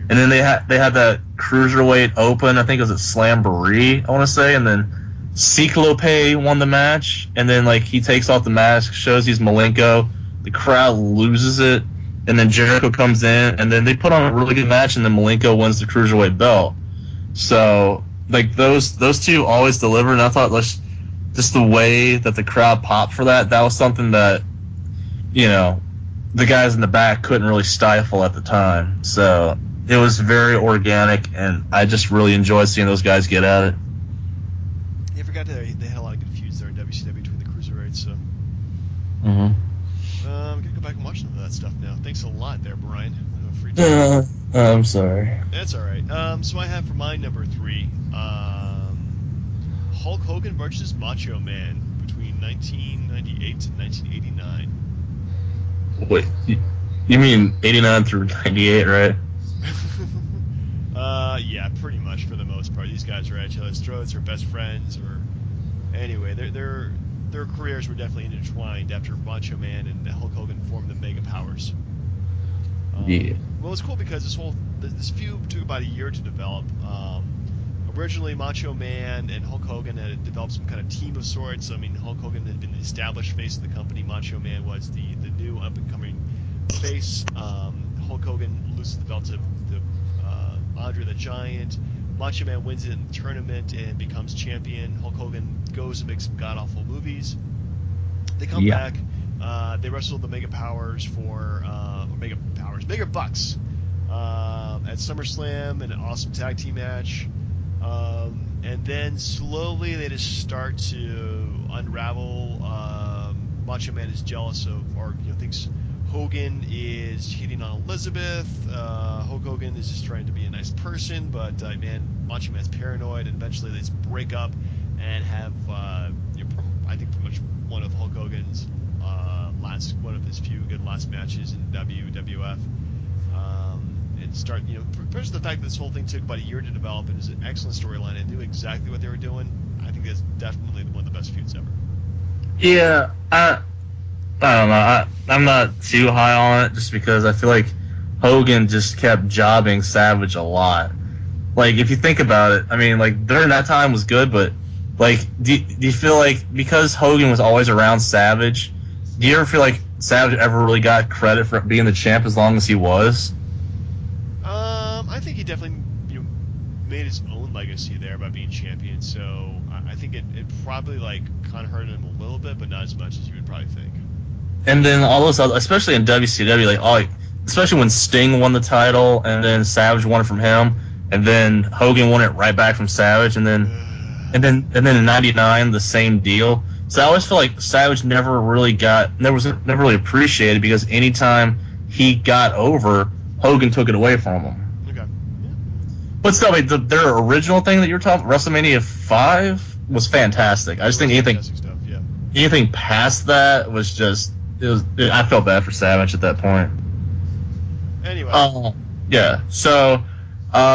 then they had that Cruiserweight Open, I think it was at Slamboree, I want to say, and then Cyclope won the match, and then like he takes off the mask, shows he's Malenko, the crowd loses it, and then Jericho comes in, and then they put on a really good match, and then Malenko wins the Cruiserweight belt. So like those 2 always deliver, and I thought just the way that the crowd popped for that was something that the guys in the back couldn't really stifle at the time. So it was very organic, and I just really enjoyed seeing those guys get at it. Yeah, I forgot they had a lot of good feuds there in WCW between the Cruiserweights. So I'm gonna go back and watch some of that stuff now. Thanks a lot there, Brian. Free time. I'm sorry. That's all right. So I have for my number 3, Hulk Hogan versus Macho Man between 1998 and 1989. Wait, you mean 89 through 98, right? Yeah, pretty much for the most part. These guys are at each other's throats, or best friends, or anyway, their careers were definitely intertwined after Macho Man and Hulk Hogan formed the Mega Powers. Yeah. Well, it's cool because this feud took about a year to develop. Originally, Macho Man and Hulk Hogan had developed some kind of team of sorts. I mean, Hulk Hogan had been the established face of the company. Macho Man was the new up-and-coming face. Hulk Hogan loses the belt to Andre the Giant. Macho Man wins it in the tournament and becomes champion. Hulk Hogan goes and makes some god-awful movies. They come back. They wrestle the Mega Powers Mega Bucks at SummerSlam in an awesome tag team match. And then slowly they just start to unravel. Macho Man is jealous of, or thinks Hogan is cheating on Elizabeth. Hulk Hogan is just trying to be a nice person, but Macho Man's paranoid, and eventually they just break up and have, I think, pretty much one of Hulk Hogan's one of his few good last matches in WWF. And start, first the fact that this whole thing took about a year to develop and is an excellent storyline and knew exactly what they were doing. I think that's definitely one of the best feuds ever. Yeah, I don't know. I'm not too high on it just because I feel like Hogan just kept jobbing Savage a lot. Like, if you think about it, I mean, like, during that time was good, but, like, do you feel like because Hogan was always around Savage, do you ever feel like Savage ever really got credit for being the champ as long as he was? I think he definitely made his own legacy there by being champion, so I think it probably kind of hurt him a little bit, but not as much as you would probably think. And then all those other, especially in WCW, especially when Sting won the title and then Savage won it from him, and then Hogan won it right back from Savage, and then in '99 the same deal. So I always feel like Savage never really appreciated because anytime he got over, Hogan took it away from him. Okay. Yeah. But still, their original thing that you were talking, WrestleMania 5, was fantastic. I just think anything past that was just I felt bad for Savage at that point. Anyway. Yeah. So,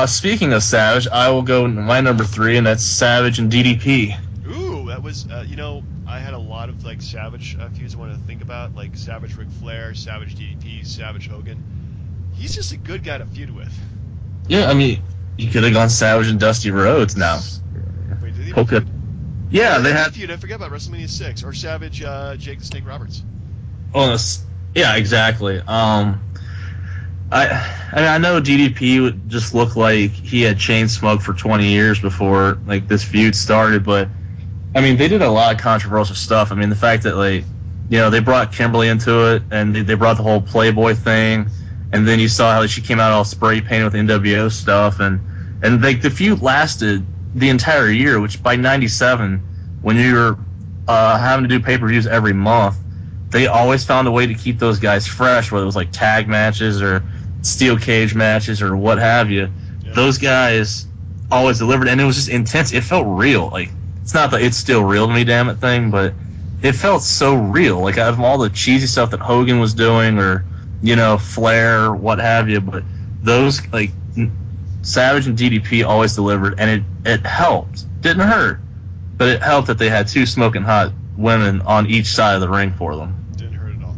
speaking of Savage, I will go into my number 3, and that's Savage and DDP. Ooh, that was I had a lot of Savage feuds I wanted to think about, like Savage Ric Flair, Savage DDP, Savage Hogan. He's just a good guy to feud with. Yeah, I mean, you could have gone Savage and Dusty Rhodes now. Wait, did he have a feud? Yeah, they had feud. I forgot about WrestleMania 6 or Savage Jake the Snake Roberts. Oh, yeah, exactly. I know DDP would just look like he had chain smoked for 20 years before this feud started, but I mean they did a lot of controversial stuff. I mean the fact that they brought Kimberly into it and they brought the whole Playboy thing, and then you saw how she came out all spray painted with NWO stuff, and the feud lasted the entire year, which by '97 when you're having to do pay-per-views every month, they always found a way to keep those guys fresh, whether it was tag matches or steel cage matches or what have you. Yeah. Those guys always delivered, and it was just intense. It felt real. It's not that it's still real to me, damn it thing, but it felt so real. Out of all the cheesy stuff that Hogan was doing, or Flair, or what have you, but those Savage and DDP always delivered, and it helped. Didn't hurt, but it helped that they had two smoking hot women on each side of the ring for them. Didn't hurt at all.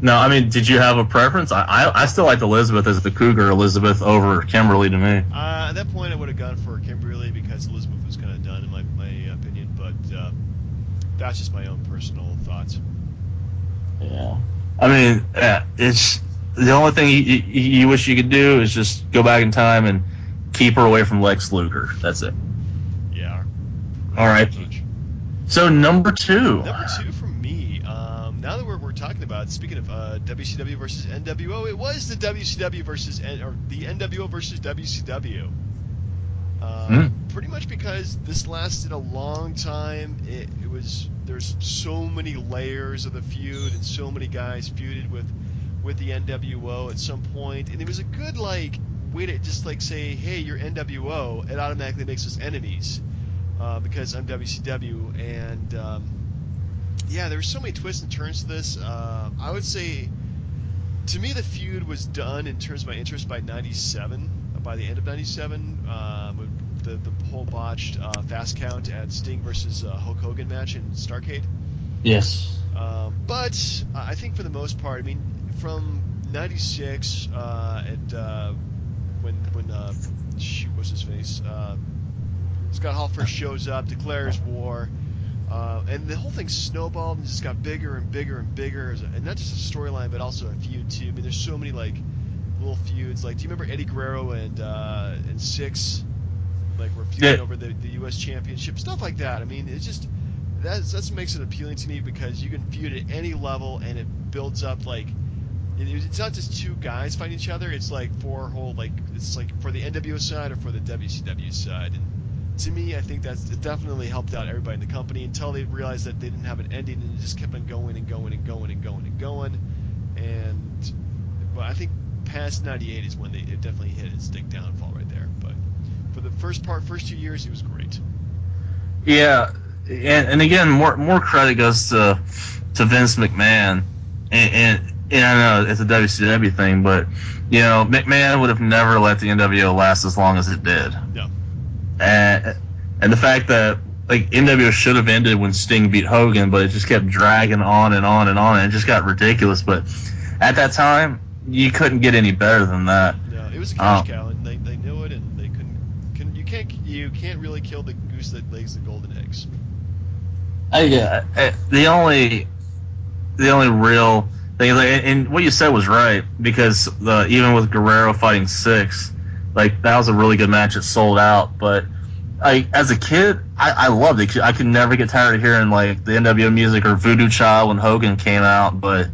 No, I mean, did you have a preference? I still liked Elizabeth as the Cougar Elizabeth over Kimberly to me. At that point, I would have gone for Kimberly because Elizabeth was kind of done in my opinion, but that's just my own personal thoughts. Yeah. I mean, it's the only thing you wish you could do is just go back in time and keep her away from Lex Luger. That's it. Yeah. All right. So number 2. Number 2 for me. Now that we're talking about, speaking of WCW versus NWO, it was the WCW versus the NWO versus WCW. Pretty much because this lasted a long time. There's so many layers of the feud and so many guys feuded with the NWO at some point, and it was a good way to just say, hey, you're NWO, it automatically makes us enemies. because I'm WCW, and yeah, there were so many twists and turns to this. I would say, to me, the feud was done in terms of my interest by '97. By the end of '97, with the whole botched fast count at Sting versus Hulk Hogan match in Starrcade. Yes. But I think for the most part, I mean, from '96 when shoot, what's his face? Scott Hall first shows up, declares war, and the whole thing snowballed and just got bigger and bigger and bigger, and not just a storyline, but also a feud too. I mean, there's so many like little feuds. Like, do you remember Eddie Guerrero and Six? Like, we're feuding over the U.S. Championship, stuff like that. I mean, it's just that's what makes it appealing to me, because you can feud at any level, and it builds up like. It's not just two guys fighting each other. It's like four whole, like, it's like for the NWO side or for the WCW side. And to me, I think it definitely helped out everybody in the company until they realized that they didn't have an ending, and it just kept on going and going and going and going and going. And well, I think past '98 is when it definitely hit its big downfall right there. But for the first 2 years, it was great. Yeah, and again, more credit goes to Vince McMahon, and I know it's a WCW thing, but you know, McMahon would have never let the NWO last as long as it did. No. And the fact that like NWO should have ended when Sting beat Hogan, but it just kept dragging on and on and on, and it just got ridiculous. But at that time, you couldn't get any better than that. No, it was a cash cow, and they knew it, and they couldn't. You can't really kill the goose that lays the golden eggs. The only real thing, and what you said was right, because even with Guerrero fighting Six, like that was a really good match. It sold out, but as a kid, I loved it. I could never get tired of hearing like the NWO music or Voodoo Child when Hogan came out. But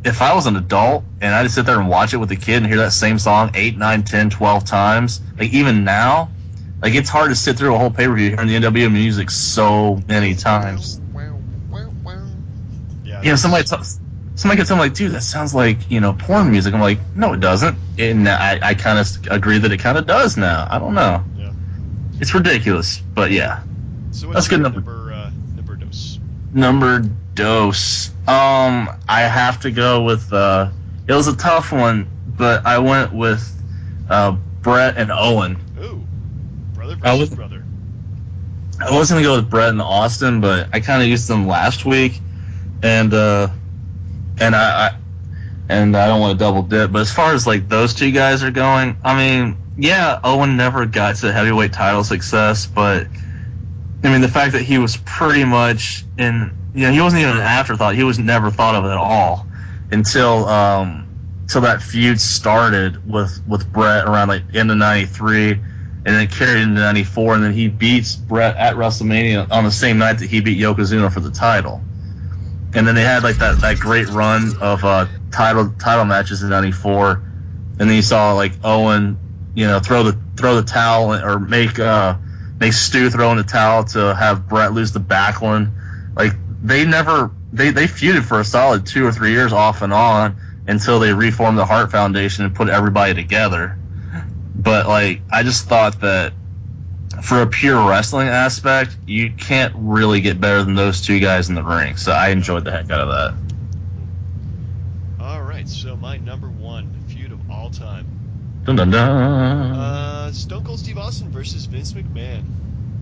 if I was an adult and I just sit there and watch it with a kid and hear that same song 8, 9, 10, 12 times, like even now, like it's hard to sit through a whole pay-per-view hearing the NWO music so many times. Yeah, somebody could tell me, like, dude, that sounds like, porn music. I'm like, no, it doesn't. And I kind of agree that it kind of does now. I don't know. Yeah. It's ridiculous, but yeah. So what's that's good number dos? Number dos. I have to go with, it was a tough one, but I went with Brett and Owen. Ooh, brother versus brother. I was going to go with Brett and Austin, but I kind of used them last week. And I don't want to double dip, but as far as like those two guys are going, I mean, yeah, Owen never got to heavyweight title success, but I mean the fact that he was pretty much he wasn't even an afterthought. He was never thought of at all until that feud started with Brett around like end of '93, and then carried into '94, and then he beats Brett at WrestleMania on the same night that he beat Yokozuna for the title. And then they had like that great run of title matches in '94, and then you saw like Owen, throw the towel, or make Stu throw in the towel to have Brett lose the Backlund. Like they feuded for a solid 2 or 3 years off and on until they reformed the Hart Foundation and put everybody together. But like I just thought that, for a pure wrestling aspect, you can't really get better than those two guys in the ring. So I enjoyed the heck out of that. All right, so my number one feud of all time. Dun dun dun. Stone Cold Steve Austin versus Vince McMahon.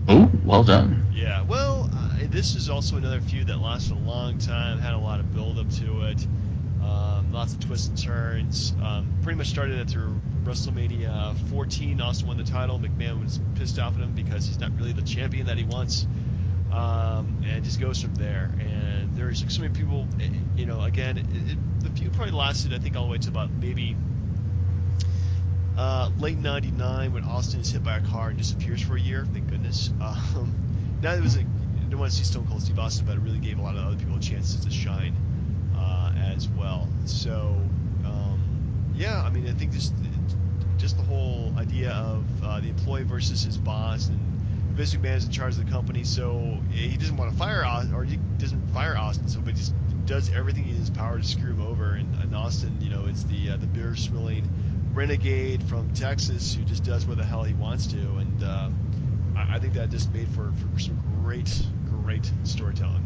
Oh, well done. Yeah, well, this is also another feud that lasted a long time, had a lot of build-up to it, lots of twists and turns. Pretty much started after WrestleMania 14. Austin won the title. McMahon was pissed off at him because he's not really the champion that he wants, and it just goes from there. And there's like so many people, again, the feud probably lasted, I think, all the way to about maybe late '99 when Austin is hit by a car and disappears for a year. Thank goodness. Now it was I don't want to see Stone Cold Steve Austin, but it really gave a lot of other people chances to shine as well. So yeah, I mean, I think just the whole idea of the employee versus his boss, and Vince McMahon is in charge of the company, so he doesn't want to fire Austin, or he doesn't fire Austin, so but he just does everything in his power to screw him over. And Austin, is the beer swilling renegade from Texas who just does what the hell he wants to. And I think that just made for some great storytelling.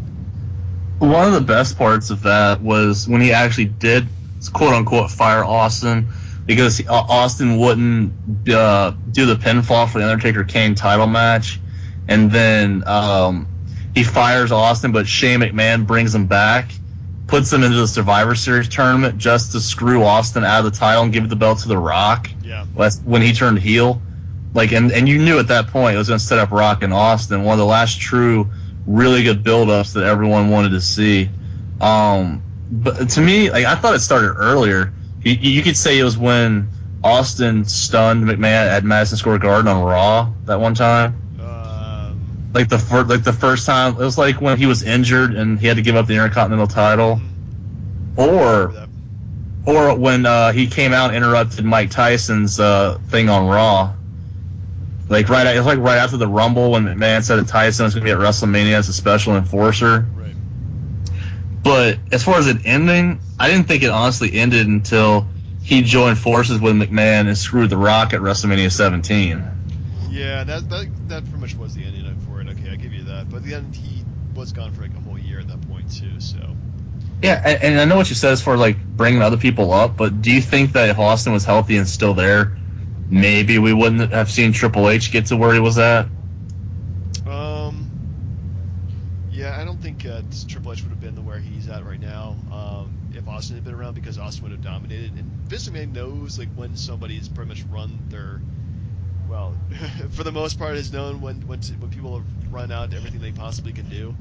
One of the best parts of that was when he actually did, quote unquote, fire Austin, because Austin wouldn't do the pinfall for the Undertaker Kane title match, and then he fires Austin, but Shane McMahon brings him back, puts him into the Survivor Series tournament just to screw Austin out of the title and give the belt to The Rock. Yeah. When he turned heel, and you knew at that point it was going to set up Rock and Austin, one of the last true, really good build-ups that everyone wanted to see. But to me, I thought it started earlier. You could say it was when Austin stunned McMahon at Madison Square Garden on Raw that one time. The first time, it was like when he was injured and he had to give up the Intercontinental title, or when he came out and interrupted Mike Tyson's thing on Raw. It was right after the Rumble when McMahon said that Tyson was going to be at WrestleMania as a special enforcer. Right. But as far as it ending, I didn't think it honestly ended until he joined forces with McMahon and screwed The Rock at WrestleMania 17. Yeah, that pretty much was the ending for it. Okay, I give you that. But then he was gone for a whole year at that point too. So. Yeah, and I know what you said as far as bringing other people up, but do you think that if Austin was healthy and still there, maybe we wouldn't have seen Triple H get to where he was at? Yeah, I don't think Triple H would have been where he's at right now if Austin had been around, because Austin would have dominated. And Vince McMahon knows when somebody's pretty much run their, well, for the most part, is known when people have run out everything they possibly can do.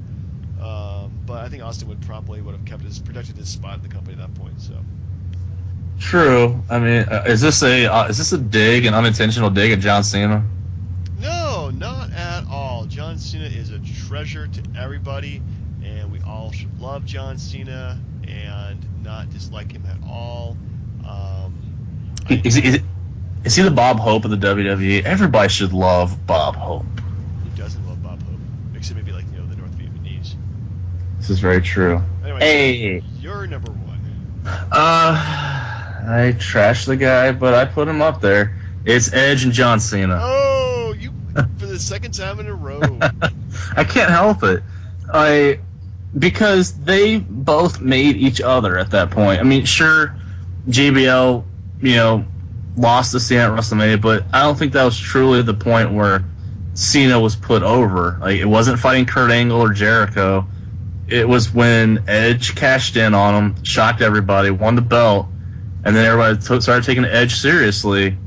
But I think Austin would have protected his spot in the company at that point. So. True. I mean, is this a dig, an unintentional dig at John Cena? No, not at all. John Cena is a treasure to everybody, and we all should love John Cena and not dislike him at all. Is he the Bob Hope of the WWE? Everybody should love Bob Hope. Who doesn't love Bob Hope? Except maybe the North Vietnamese. This is very true. Anyway, hey, so you're number one. I trashed the guy, but I put him up there. It's Edge and John Cena. Oh, you for the second time in a row. I can't help it. Because they both made each other at that point. I mean, sure, JBL, lost to Cena at WrestleMania, but I don't think that was truly the point where Cena was put over. It wasn't fighting Kurt Angle or Jericho. It was when Edge cashed in on him, shocked everybody, won the belt, and then everybody started taking Edge seriously.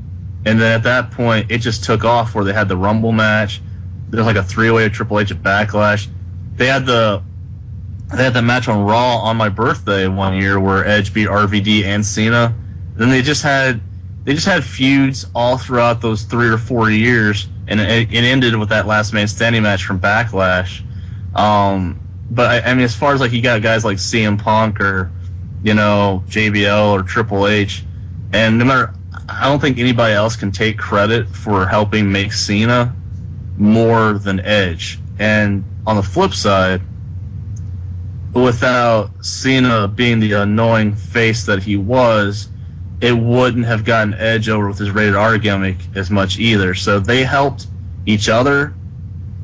And then at that point, it just took off where they had the Rumble match. There was a 3-way with Triple H at Backlash. They had the match on Raw on my birthday one year where Edge beat RVD and Cena. Then they just had feuds all throughout those 3 or 4 years, and it ended with that last man standing match from Backlash. But I mean, as far as you got guys like CM Punk or JBL or Triple H, and no matter, I don't think anybody else can take credit for helping make Cena more than Edge. And on the flip side, without Cena being the annoying face that he was, it wouldn't have gotten Edge over with his rated R gimmick as much either. So they helped each other,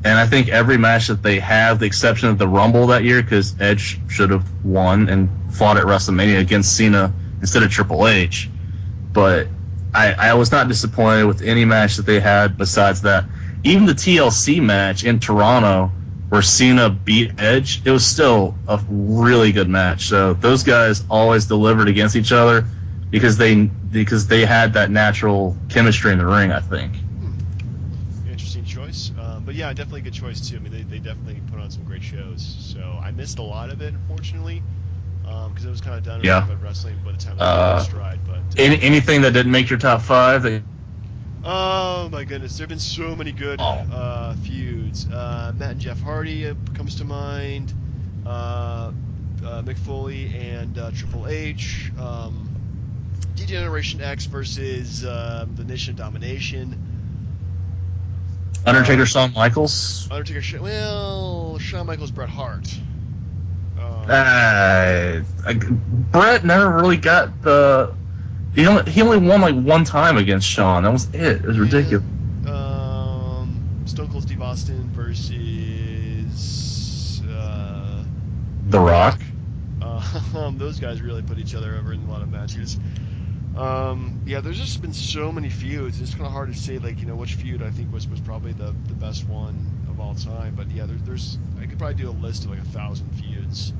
and I think every match that they have, the exception of the Rumble that year, because Edge should have won and fought at WrestleMania against Cena instead of Triple H. But I was not disappointed with any match that they had besides that. Even the TLC match in Toronto where Cena beat Edge, it was still a really good match. So those guys always delivered against each other because they had that natural chemistry in the ring, I think. Interesting choice. But yeah, definitely a good choice too. I mean, they definitely put on some great shows. So I missed a lot of it, unfortunately, because it was kind of done with wrestling by the time I was in stride. But anything that didn't make your top 5? Oh my goodness, there've been so many good feuds. Matt and Jeff Hardy comes to mind. Mick Foley and Triple H. D-Generation X versus the Nation of Domination. Undertaker, Shawn Michaels. Shawn Michaels, Bret Hart. Bret never really got the. He only won one time against Shawn. That was it. It was ridiculous. Stone Cold Steve Austin versus The Rock. those guys really put each other over in a lot of matches. Yeah, there's just been so many feuds. It's kind of hard to say, like, which feud I think was probably the best one of all time. But yeah, there's I could probably do a list of like 1,000 feuds.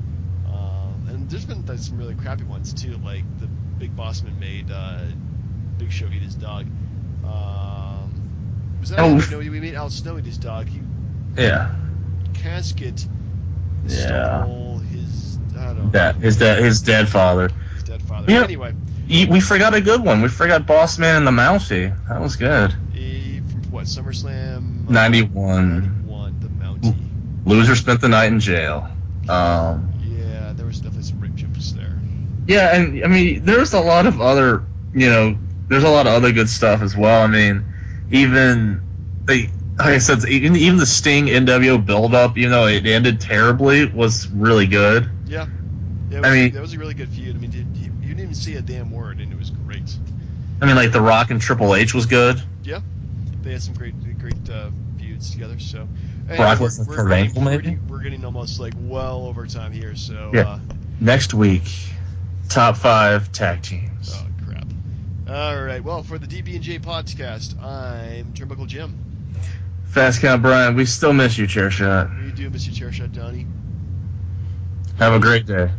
And there's been some really crappy ones too, like the Big Bossman made Big Show eat his dog. Was that we made Al Snow eat his dog? Casket stole his his dead father. His dead father. Yeah. Anyway. We forgot a good one. We forgot Boss Man and the Mountie. That was good. From what, SummerSlam? 91. 91, the Mountie. Loser spent the night in jail. Yeah, there was definitely some rip jumps there. Yeah, and I mean, there's a lot of other, there's a lot of other good stuff as well. I mean, even like I said, even the Sting NWO build-up, even though it ended terribly, was really good. Yeah. That was a really good feud. I mean, you didn't even see a damn word, and it was great. I mean, like The Rock and Triple H was good. Yeah, they had some great feuds together. So, Brock was the Kurt Angle, maybe. We're getting almost like well over time here. So yeah. Next week, top 5 tag teams. Oh crap! All right. Well, for the DB&J podcast, I'm Turnbuckle Jim. Fast Count Brian. We still miss you, Chairshot. We do miss you, Chairshot Donnie. Have a great day.